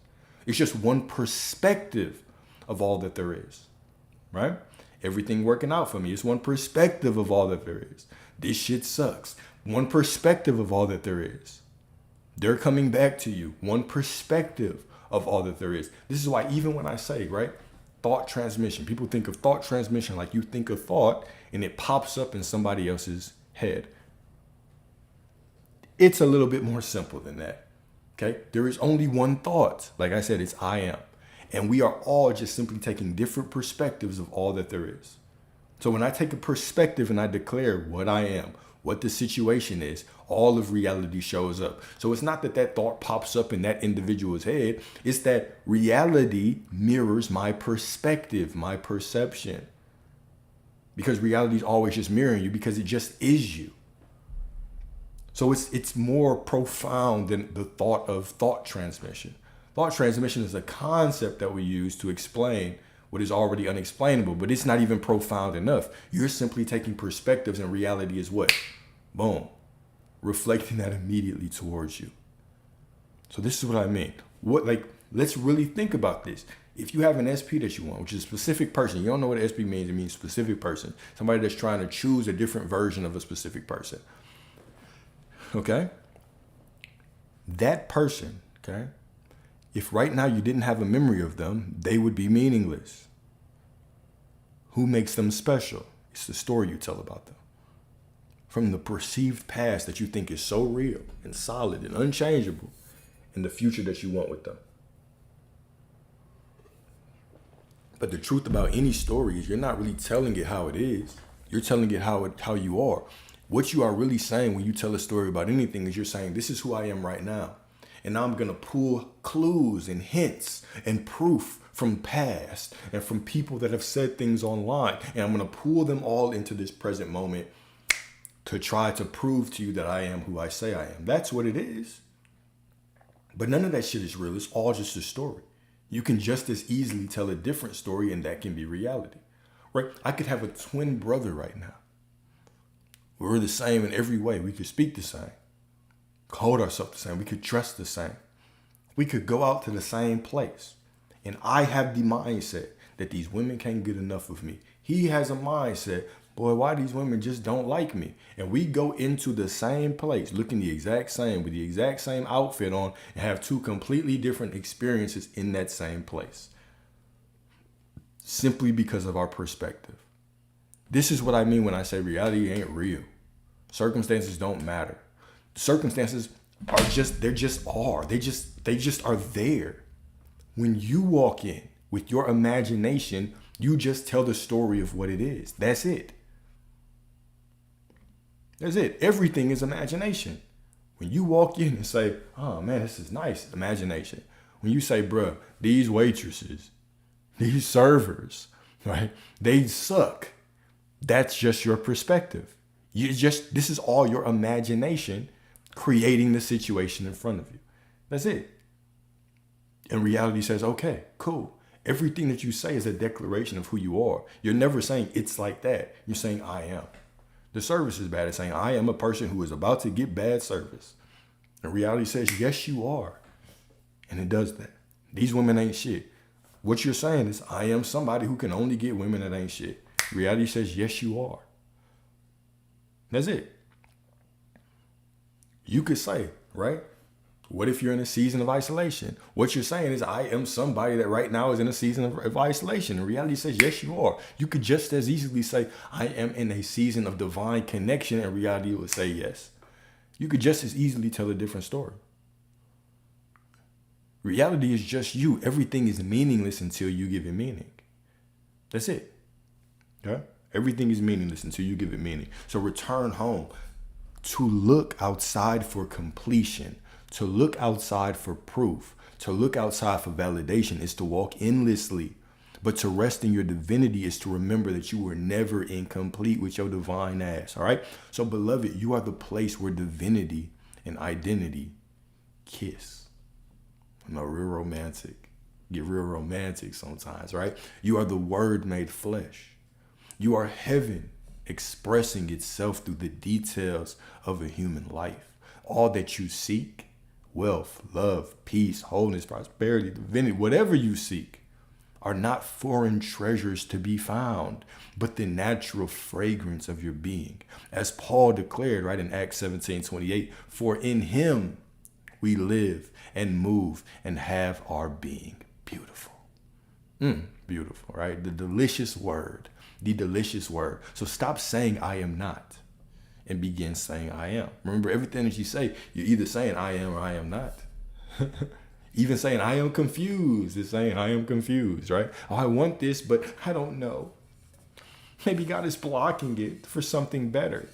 [SPEAKER 1] It's just one perspective of all that there is, right? Everything working out for me is one perspective of all that there is. This shit sucks. One perspective of all that there is. They're coming back to you. One perspective of all that there is. This is why even when I say, right, thought transmission, people think of thought transmission like you think a thought and it pops up in somebody else's head. It's a little bit more simple than that. Okay? There is only one thought. Like I said, it's I am. And we are all just simply taking different perspectives of all that there is. So when I take a perspective and I declare what I am, what the situation is, all of reality shows up. So it's not that that thought pops up in that individual's head. It's that reality mirrors my perspective, my perception. Because reality is always just mirroring you because it just is you. So it's more profound than the thought of thought transmission. Thought transmission is a concept that we use to explain what is already unexplainable, but it's not even profound enough. You're simply taking perspectives, and reality is what? Boom. Reflecting that immediately towards you. So this is what I mean. Let's really think about this. If you have an SP that you want, which is a specific person, you don't know what SP means. It means specific person. Somebody that's trying to choose a different version of a specific person. Okay? That person, okay? If right now you didn't have a memory of them, they would be meaningless. Who makes them special? It's the story you tell about them. From the perceived past that you think is so real and solid and unchangeable, and the future that you want with them. But the truth about any story is you're not really telling it how it is. You're telling it how you are. What you are really saying when you tell a story about anything is you're saying, this is who I am right now. And now I'm going to pull clues and hints and proof from past and from people that have said things online. And I'm going to pull them all into this present moment to try to prove to you that I am who I say I am. That's what it is. But none of that shit is real. It's all just a story. You can just as easily tell a different story and that can be reality, right? I could have a twin brother right now. We're the same in every way. We could speak the same, hold ourselves the same. We could dress the same. We could go out to the same place. And I have the mindset that these women can't get enough of me. He has a mindset, boy, why these women just don't like me? And we go into the same place, looking the exact same, with the exact same outfit on, and have two completely different experiences in that same place. Simply because of our perspective. This is what I mean when I say reality ain't real. Circumstances don't matter. Circumstances are just, they just are. They just are there. When you walk in with your imagination, you just tell the story of what it is. That's it. That's it. Everything is imagination. When you walk in and say, oh man, this is nice, imagination. When you say, bruh, these waitresses, these servers, right, they suck. That's just your perspective. This is all your imagination creating the situation in front of you. That's it. And reality says, okay, cool. Everything that you say is a declaration of who you are. You're never saying it's like that. You're saying I am. The service is bad. It's saying I am a person who is about to get bad service. And reality says, yes, you are. And it does that. These women ain't shit. What you're saying is I am somebody who can only get women that ain't shit. Reality says, yes, you are. That's it. You could say, right? What if you're in a season of isolation? What you're saying is I am somebody that right now is in a season of isolation. And reality says, yes, you are. You could just as easily say, I am in a season of divine connection, and reality would say yes. You could just as easily tell a different story. Reality is just you. Everything is meaningless until you give it meaning. That's it. Okay? Everything is meaningless until you give it meaning. So return home. To look outside for completion, to look outside for proof, to look outside for validation is to walk endlessly. But to rest in your divinity is to remember that you were never incomplete with your divine ass. All right. So, beloved, you are the place where divinity and identity kiss. I'm a real romantic. Get real romantic sometimes, right? You are the word made flesh. You are heaven expressing itself through the details of a human life. All that you seek, wealth, love, peace, wholeness, prosperity, divinity, whatever you seek, are not foreign treasures to be found, but the natural fragrance of your being. As Paul declared, right, in Acts 17:28, for in him we live and move and have our being. Beautiful. Beautiful, right? The delicious word. The delicious word. So stop saying I am not and begin saying I am. Remember, everything that you say, you're either saying I am or I am not. Even saying I am confused is saying I am confused, right? Oh, I want this, but I don't know. Maybe God is blocking it for something better.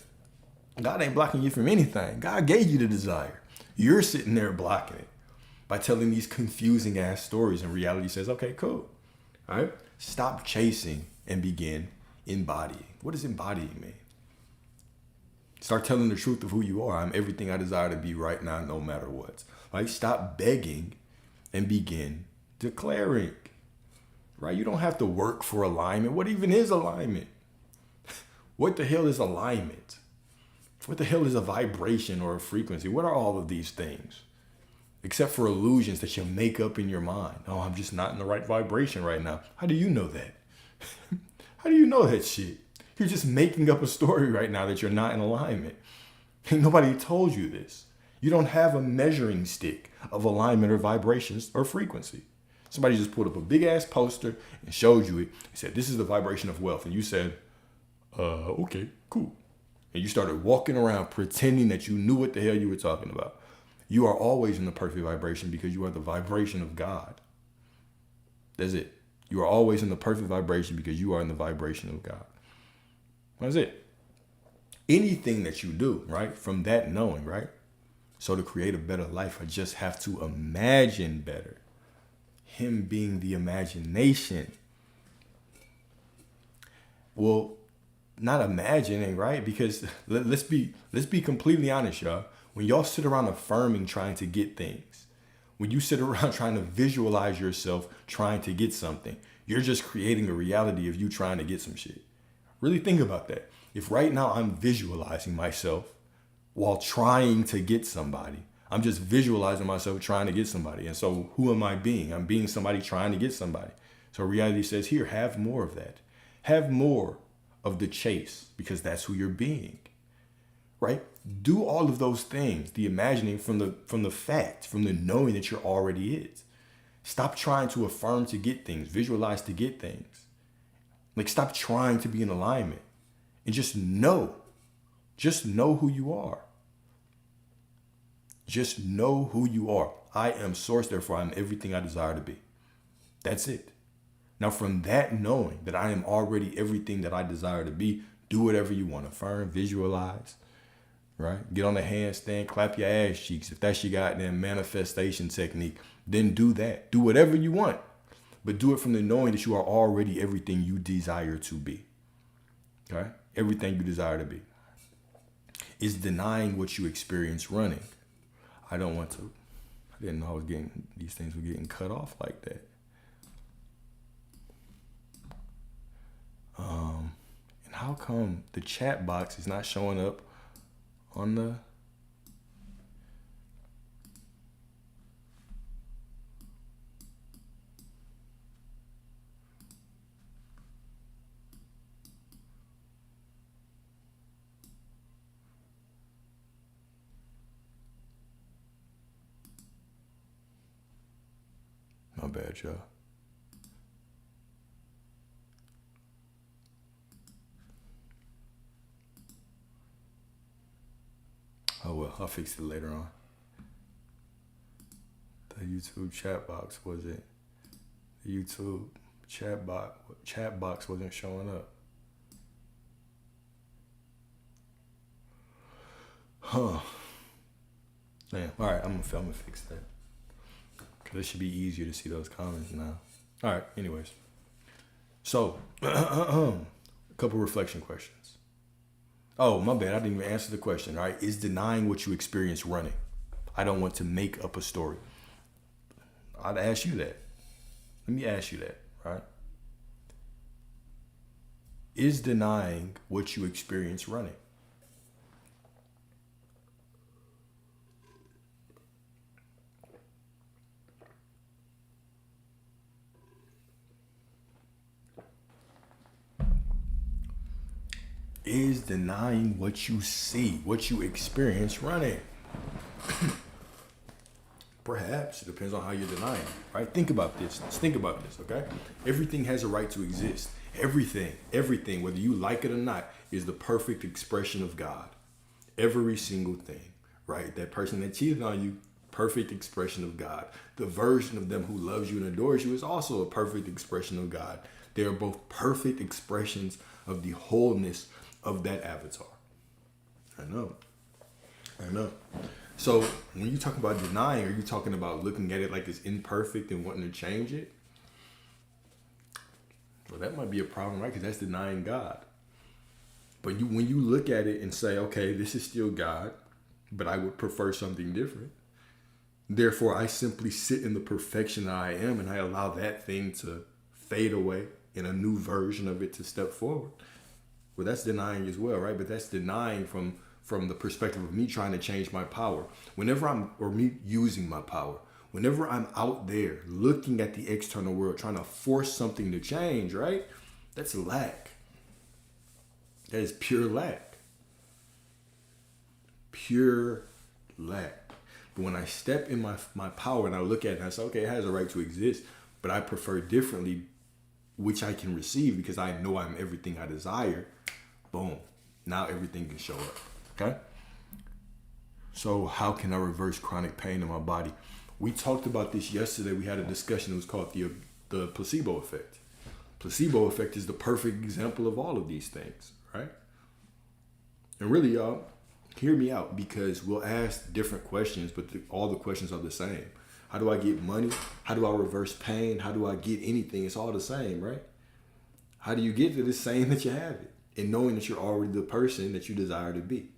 [SPEAKER 1] God ain't blocking you from anything. God gave you the desire. You're sitting there blocking it by telling these confusing ass stories, and reality says, okay, cool. All right. Stop chasing and begin embodying. What does embodying mean? Start telling the truth of who you are. I'm everything I desire to be right now, no matter what. Right? Stop begging and begin declaring. Right? You don't have to work for alignment. What even is alignment? What the hell is alignment? What the hell is a vibration or a frequency? What are all of these things? Except for illusions that you make up in your mind. Oh, I'm just not in the right vibration right now. How do you know that? How do you know that shit? You're just making up a story right now that you're not in alignment. Ain't nobody told you this. You don't have a measuring stick of alignment or vibrations or frequency. Somebody just pulled up a big ass poster and showed you it. He said, this is the vibration of wealth. And you said, okay, cool. And you started walking around pretending that you knew what the hell you were talking about. You are always in the perfect vibration because you are the vibration of God. That's it. You are always in the perfect vibration because you are in the vibration of God. That's it. anything that you do, right? From that knowing, right? So to create a better life, I just have to imagine better. Him being the imagination. Well, not imagining, right? Because let's be completely honest, y'all. When y'all sit around affirming trying to get things, when you sit around trying to visualize yourself trying to get something, you're just creating a reality of you trying to get some shit. Really think about that. If right now I'm visualizing myself while trying to get somebody, I'm just visualizing myself trying to get somebody. And so who am I being? I'm being somebody trying to get somebody. So reality says here, have more of that. Have more of the chase, because that's who you're being, right? Do all of those things, the imagining from the fact, from the knowing that you're already is. Stop trying to affirm to get things, visualize to get things. Like, stop trying to be in alignment and just know who you are. Just know who you are. I am source, therefore I'm everything I desire to be. That's it. Now, from that knowing that I am already everything that I desire to be, do whatever you want. Affirm, visualize, right? Get on the handstand, clap your ass cheeks. If that's your goddamn manifestation technique, then do that. Do whatever you want, but do it from the knowing that you are already everything you desire to be. Okay? Everything you desire to be. Is denying what you experience running. I don't want to. I didn't know these things were getting cut off like that. And how come the chat box is not showing up on the... My bad, y'all. Oh well, I'll fix it later on. The YouTube chat box wasn't. The YouTube chat box wasn't showing up. Huh. Damn. All right, I'm gonna fix that. Cause it should be easier to see those comments now. All right. Anyways, so a couple reflection questions. Oh, my bad. I didn't even answer the question. All right. Is denying what you experience running? I don't want to make up a story. I'd ask you that. Let me ask you that, right? Is denying what you experience running? Is denying what you see, what you experience running? Perhaps. It depends on how you're denying, right? Think about this. Let's think about this, okay? Everything has a right to exist. Everything, whether you like it or not, is the perfect expression of God. Every single thing, right? That person that cheated on you, perfect expression of God. The version of them who loves you and adores you is also a perfect expression of God. They are both perfect expressions of the wholeness of that avatar. I know. So when you talk about denying, are you talking about looking at it like it's imperfect and wanting to change it? Well, that might be a problem, right? Because that's denying God. But when you look at it and say, okay, this is still God, but I would prefer something different. Therefore, I simply sit in the perfection that I am and I allow that thing to fade away and a new version of it to step forward. Well, that's denying as well, right? But that's denying from the perspective of me trying to change my power. Me using my power. Whenever I'm out there looking at the external world, trying to force something to change, right? That's lack. That is pure lack. Pure lack. But when I step in my power and I look at it and I say, okay, it has a right to exist, but I prefer differently, which I can receive because I know I'm everything I desire. Boom. Now everything can show up. Okay? So how can I reverse chronic pain in my body? We talked about this yesterday. We had a discussion. It was called the placebo effect. Placebo effect is the perfect example of all of these things, right? And really, y'all, hear me out, because we'll ask different questions, but all the questions are the same. How do I get money? How do I reverse pain? How do I get anything? It's all the same, right? How do you get to this saying that you have it and knowing that you're already the person that you desire to be?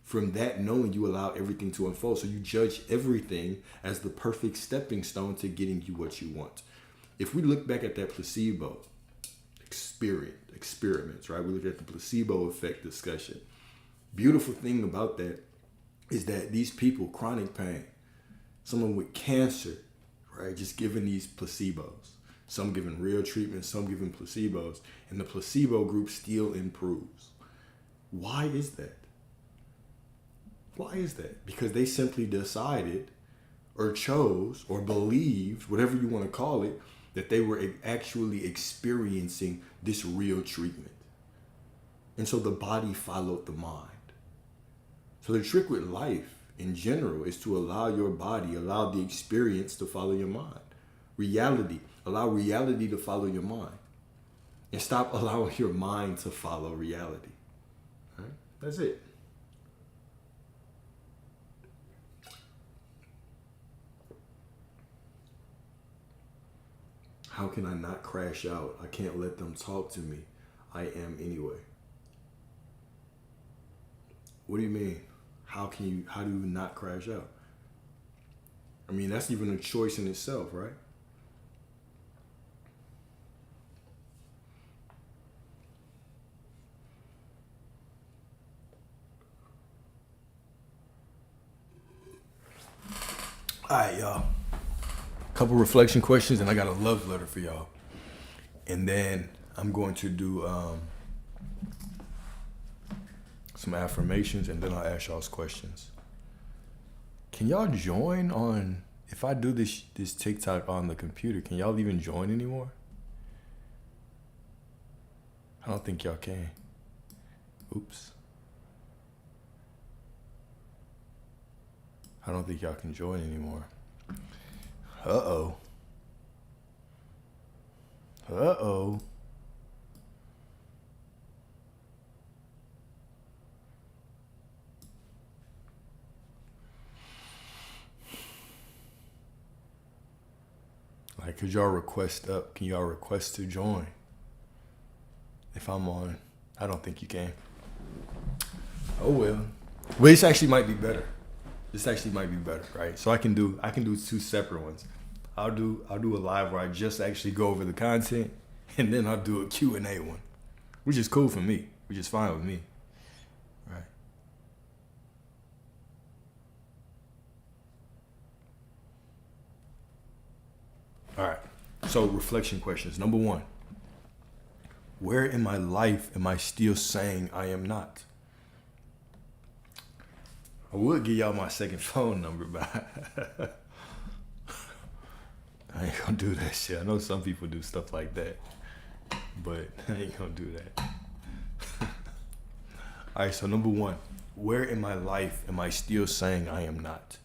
[SPEAKER 1] From that knowing, you allow everything to unfold. So you judge everything as the perfect stepping stone to getting you what you want. If we look back at that placebo experiments, right? We look at the placebo effect discussion. Beautiful thing about that is that these people, chronic pain, someone with cancer, right? Just given these placebos, some given real treatment, some given placebos, and the placebo group still improves. Why is that? Why is that? Because they simply decided or chose or believed, whatever you want to call it, that they were actually experiencing this real treatment. And so the body followed the mind. So the trick with life in general is to allow your body, allow the experience to follow your mind. Reality, allow reality to follow your mind. And stop allowing your mind to follow reality. All right? That's it. How can I not crash out? I can't let them talk to me. I am anyway. What do you mean? How do you not crash out? I mean, that's even a choice in itself, right? All right, y'all. Couple reflection questions, and I got a love letter for y'all. And then I'm going to do some affirmations, and then I'll ask y'all's questions. Can y'all join on, if I do this TikTok on the computer, can y'all even join anymore? I don't think y'all can. Oops. I don't think y'all can join anymore. Uh-oh. Uh-oh. Like, could y'all request up? Can y'all request to join? If I'm on, I don't think you can. Oh well. But this actually might be better. This actually might be better, right? So I can do two separate ones. I'll do a live where I just actually go over the content, and then I'll do a Q&A one, which is cool for me, which is fine with me, right? All right. So reflection questions. Number 1. Where in my life am I still saying I am not? I would give y'all my second phone number, but I ain't gonna do that shit. I know some people do stuff like that, but I ain't gonna do that. All right, so number 1, where in my life am I still saying I am not?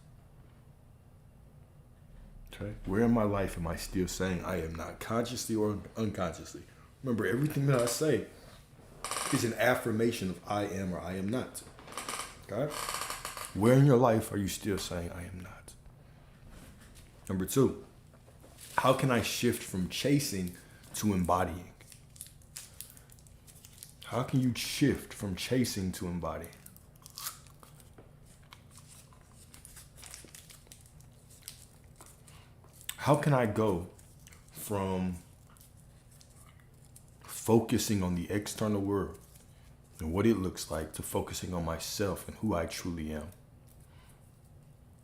[SPEAKER 1] Okay, where in my life am I still saying I am not, consciously or unconsciously? Remember, everything that I say is an affirmation of I am or I am not. Okay? Where in your life are you still saying I am not? Number 2, how can I shift from chasing to embodying? How can you shift from chasing to embodying? How can I go from focusing on the external world and what it looks like to focusing on myself and who I truly am?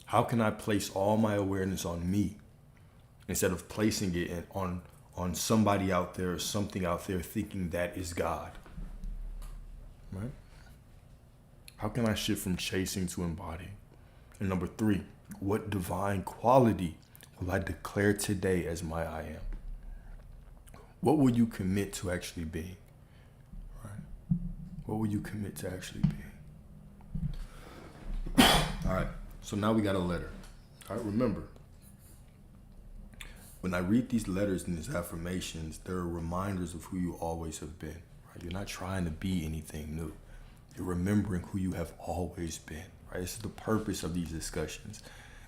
[SPEAKER 1] How can I place all my awareness on me instead of placing it on somebody out there or something out there thinking that is God? Right? How can I shift from chasing to embodying? And number 3, what divine quality will I declare today as my I am? What will you commit to actually being? Right? What will you commit to actually being? All right. So now we got a letter. All right. Remember, when I read these letters and these affirmations, there are reminders of who you always have been. Right? You're not trying to be anything new. You're remembering who you have always been, right? This is the purpose of these discussions.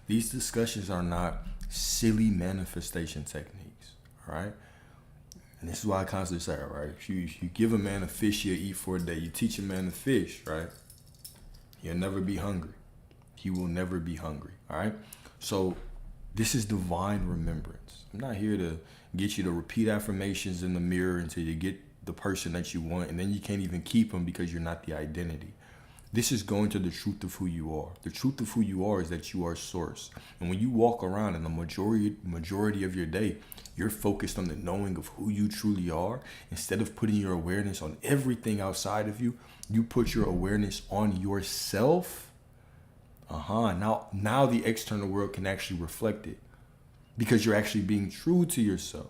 [SPEAKER 1] These discussions are not silly manifestation techniques, all right? And this is why I constantly say, right? If you give a man a fish, he'll eat for a day. You teach a man to fish, right? He'll never be hungry. He will never be hungry, all right? So this is divine remembrance. I'm not here to get you to repeat affirmations in the mirror until you get the person that you want, and then you can't even keep them because you're not the identity. This is going to the truth of who you are. The truth of who you are is that you are source. And when you walk around in the majority of your day, you're focused on the knowing of who you truly are. Instead of putting your awareness on everything outside of you, you put your awareness on yourself. Now the external world can actually reflect it because you're actually being true to yourself.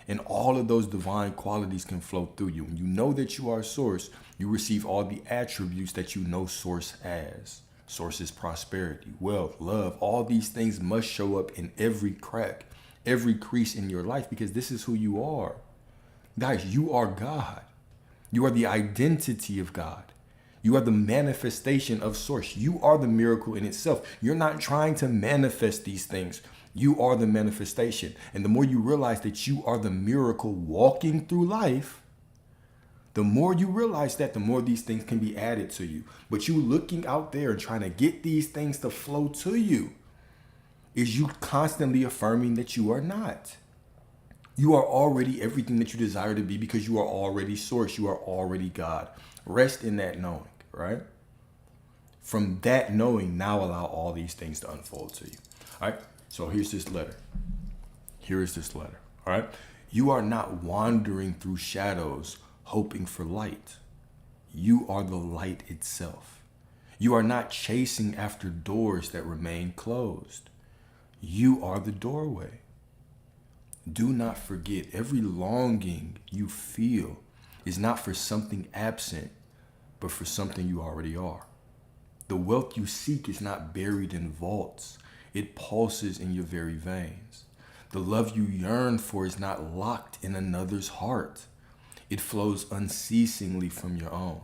[SPEAKER 1] And all of those divine qualities can flow through you. When you know that you are source, you receive all the attributes that you know source as. Source is prosperity, wealth, love. All these things must show up in every crack, every crease in your life because this is who you are. Guys, you are God. You are the identity of God. You are the manifestation of source. You are the miracle in itself. You're not trying to manifest these things. You are the manifestation. And the more you realize that you are the miracle walking through life, the more you realize that, the more these things can be added to you. But you looking out there and trying to get these things to flow to you is you constantly affirming that you are not. You are already everything that you desire to be because you are already source. You are already God. Rest in that knowing, right? From that knowing, now allow all these things to unfold to you. All right. So here's this letter. Here is this letter. All right. You are not wandering through shadows hoping for light. You are the light itself. You are not chasing after doors that remain closed. You are the doorway. Do not forget, every longing you feel is not for something absent, but for something you already are. The wealth you seek is not buried in vaults. It pulses in your very veins. The love you yearn for is not locked in another's heart. It flows unceasingly from your own.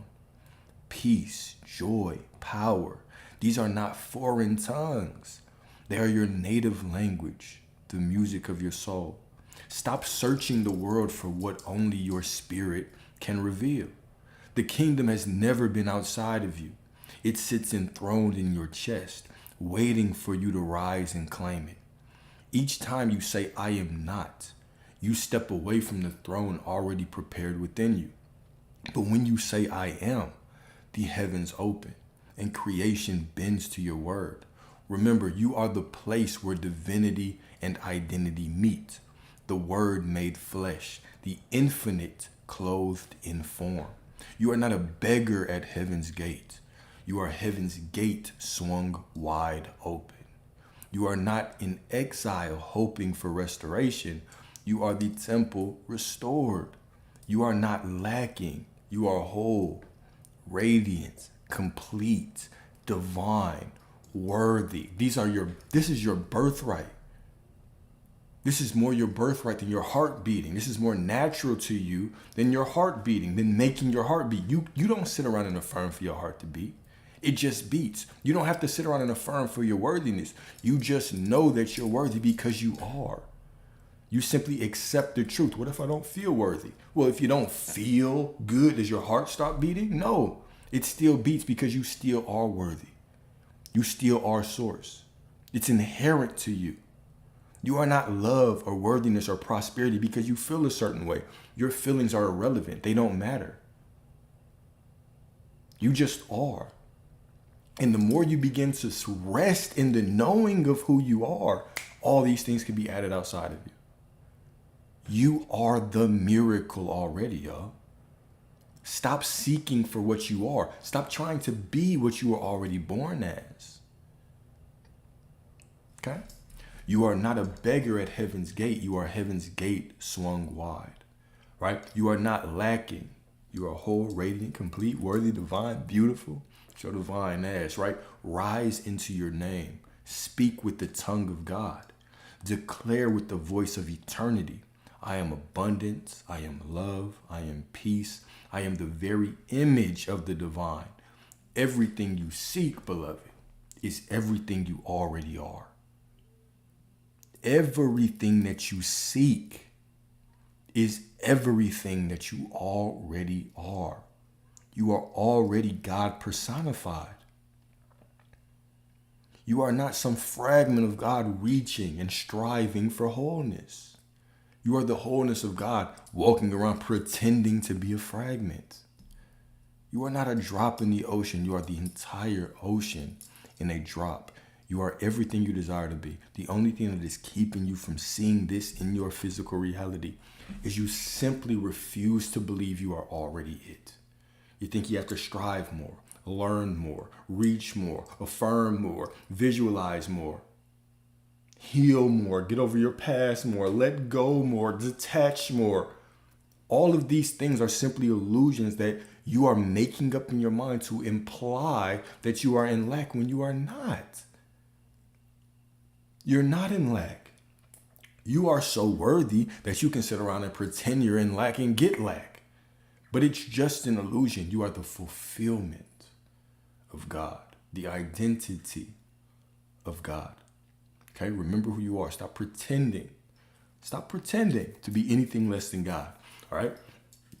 [SPEAKER 1] Peace, joy, power, these are not foreign tongues. They are your native language, the music of your soul. Stop searching the world for what only your spirit can reveal. The kingdom has never been outside of you. It sits enthroned in your chest, waiting for you to rise and claim it. Each time you say, I am not, you step away from the throne already prepared within you. But when you say, I am, the heavens open and creation bends to your word. Remember, you are the place where divinity and identity meet. The word made flesh, the infinite clothed in form. You are not a beggar at heaven's gate. You are heaven's gate swung wide open. You are not in exile hoping for restoration. You are the temple restored. You are not lacking. You are whole, radiant, complete, divine, worthy. This is your birthright. This is more your birthright than your heart beating. This is more natural to you than your heart beating, than making your heart beat. You don't sit around and affirm for your heart to beat. It just beats. You don't have to sit around and affirm for your worthiness. You just know that you're worthy because you are. You simply accept the truth. What if I don't feel worthy? Well, if you don't feel good, does your heart stop beating? No, it still beats because you still are worthy. You still are source. It's inherent to you. You are not love or worthiness or prosperity because you feel a certain way. Your feelings are irrelevant. They don't matter. You just are. And the more you begin to rest in the knowing of who you are, all these things can be added outside of you. You are the miracle already, y'all. Stop seeking for what you are. Stop trying to be what you were already born as. Okay? You are not a beggar at heaven's gate. You are heaven's gate swung wide, right? You are not lacking. You are whole, radiant, complete, worthy, divine, beautiful. Show divine ass, right? Rise into your name. Speak with the tongue of God. Declare with the voice of eternity. I am abundance. I am love. I am peace. I am the very image of the divine. everything you seek, beloved, is everything you already are. Everything that you seek is everything that you already are. You are already God personified. You are not some fragment of God reaching and striving for wholeness. You are the wholeness of God walking around pretending to be a fragment. You are not a drop in the ocean. You are the entire ocean in a drop. You are everything you desire to be. The only thing that is keeping you from seeing this in your physical reality is you simply refuse to believe you are already it. You think you have to strive more, learn more, reach more, affirm more, visualize more, heal more, get over your past more, let go more, detach more. All of these things are simply illusions that you are making up in your mind to imply that you are in lack when you are not. You're not in lack. You are so worthy that you can sit around and pretend you're in lack and get lack. But it's just an illusion. You are the fulfillment of God, the identity of God. Okay, remember who you are. Stop pretending. Stop pretending to be anything less than God. All right.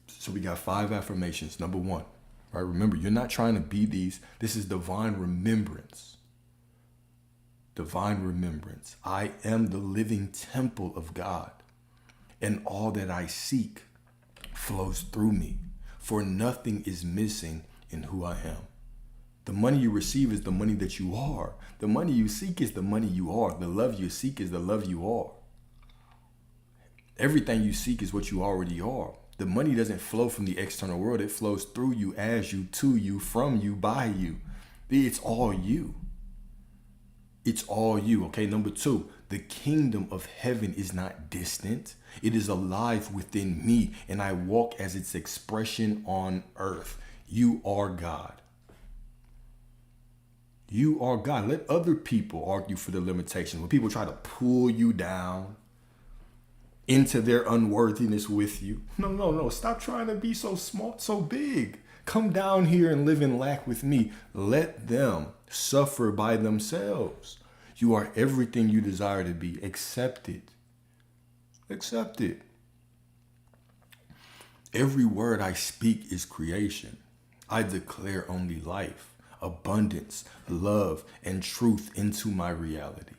[SPEAKER 1] So we got 5 affirmations. Number 1, right? Remember, you're not trying to be these. This is divine remembrance. Divine remembrance. I am the living temple of God, and all that I seek flows through me, for nothing is missing in who I am. The money you receive is the money that you are. The money you seek is the money you are. The love you seek is the love you are. Everything you seek is what you already are. The money doesn't flow from the external world. It flows through you, as you, to you, from you, by you. It's all you. It's all you. Okay, number 2, the kingdom of heaven is not distant. It is alive within me, and I walk as its expression on earth. You are God. You are God. Let other people argue for the limitation. When people try to pull you down into their unworthiness with you. No. Stop trying to be so small, so big. Come down here and live in lack with me. Let them suffer by themselves. You are everything you desire to be. Accept it. Accept it. Every word I speak is creation. I declare only life, abundance, love, and truth into my reality.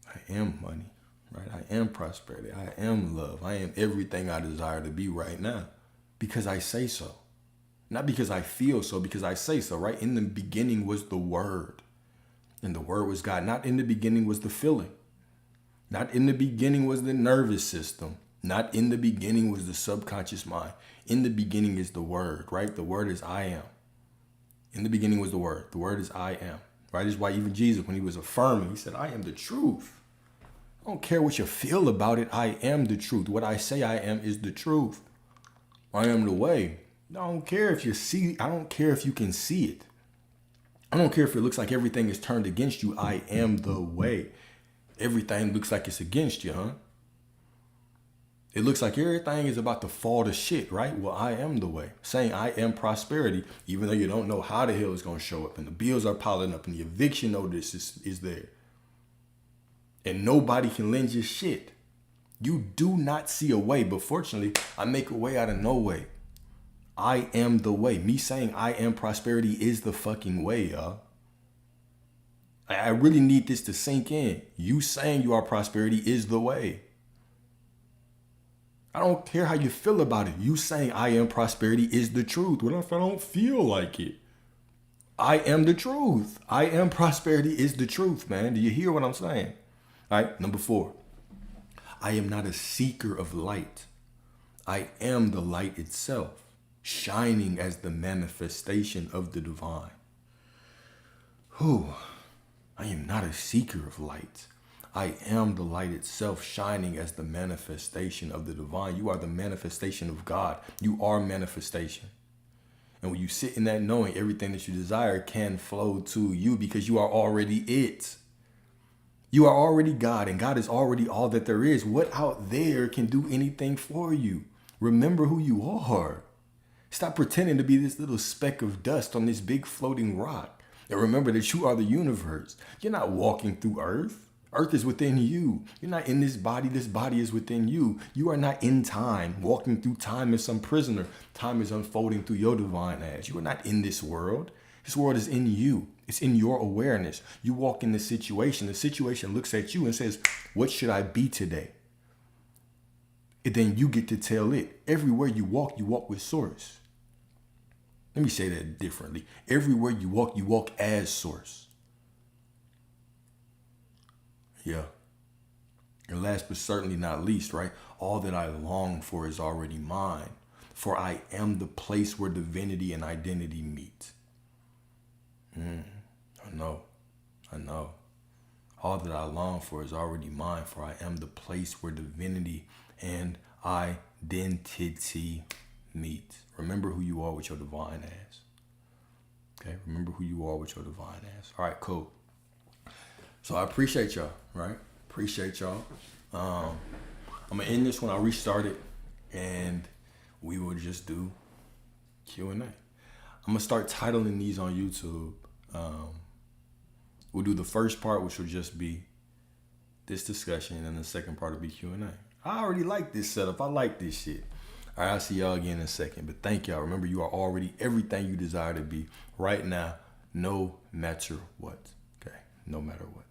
[SPEAKER 1] I am money, right? I am prosperity. I am love. I am everything I desire to be right now because I say so. Not because I feel so, because I say so, right? In the beginning was the Word, and the Word was God. Not in the beginning was the feeling. Not in the beginning was the nervous system. Not in the beginning was the subconscious mind. In the beginning is the Word, right? The Word is I am. In the beginning was the Word. The Word is I am, right? This is why even Jesus, when he was affirming, he said, I am the truth. I don't care what you feel about it. I am the truth. What I say I am is the truth. I am the way. I don't care if you see. I don't care if you can see it. I don't care if it looks like everything is turned against you. I am the way. Everything looks like it's against you, huh? It looks like everything is about to fall to shit, right? Well, I am the way. Saying I am prosperity, even though you don't know how the hell it's going to show up. And the bills are piling up and the eviction notice is there. And nobody can lend you shit. You do not see a way, but fortunately, I make a way out of no way. I am the way. Me saying I am prosperity is the fucking way, y'all. I really need this to sink in. You saying you are prosperity is the way. I don't care how you feel about it. You saying I am prosperity is the truth. What if I don't feel like it? I am the truth. I am prosperity is the truth, man. Do you hear what I'm saying? All right, number 4. I am not a seeker of light. I am the light itself, shining as the manifestation of the divine. I am not a seeker of light. I am the light itself, shining as the manifestation of the divine. You are the manifestation of God. You are manifestation. And when you sit in that knowing, everything that you desire can flow to you because you are already it. You are already God, and God is already all that there is. What out there can do anything for you? Remember who you are. Stop pretending to be this little speck of dust on this big floating rock. And remember that you are the universe. You're not walking through earth. Earth is within you. You're not in this body. This body is within you. You are not in time, walking through time as some prisoner. Time is unfolding through your divine ass. You are not in this world. This world is in you. It's in your awareness. You walk in the situation. The situation looks at you and says, what should I be today? And then you get to tell it. Everywhere you walk with source. Let me say that differently. Everywhere you walk as source. Yeah. And last but certainly not least, right? All that I long for is already mine. For I am the place where divinity and identity meet. I know. All that I long for is already mine. For I am the place where divinity and identity meet. Remember who you are with your divine ass. Okay? Remember who you are with your divine ass. All right, cool. So I appreciate y'all, right? Appreciate y'all. I'm going to end this when I restart it, and we will just do Q&A. I'm going to start titling these on YouTube. We'll do the first part, which will just be this discussion, and then the second part will be Q&A. I already like this setup. I like this shit. All right, I'll see y'all again in a second. But thank y'all. Remember, you are already everything you desire to be right now, no matter what. Okay, no matter what.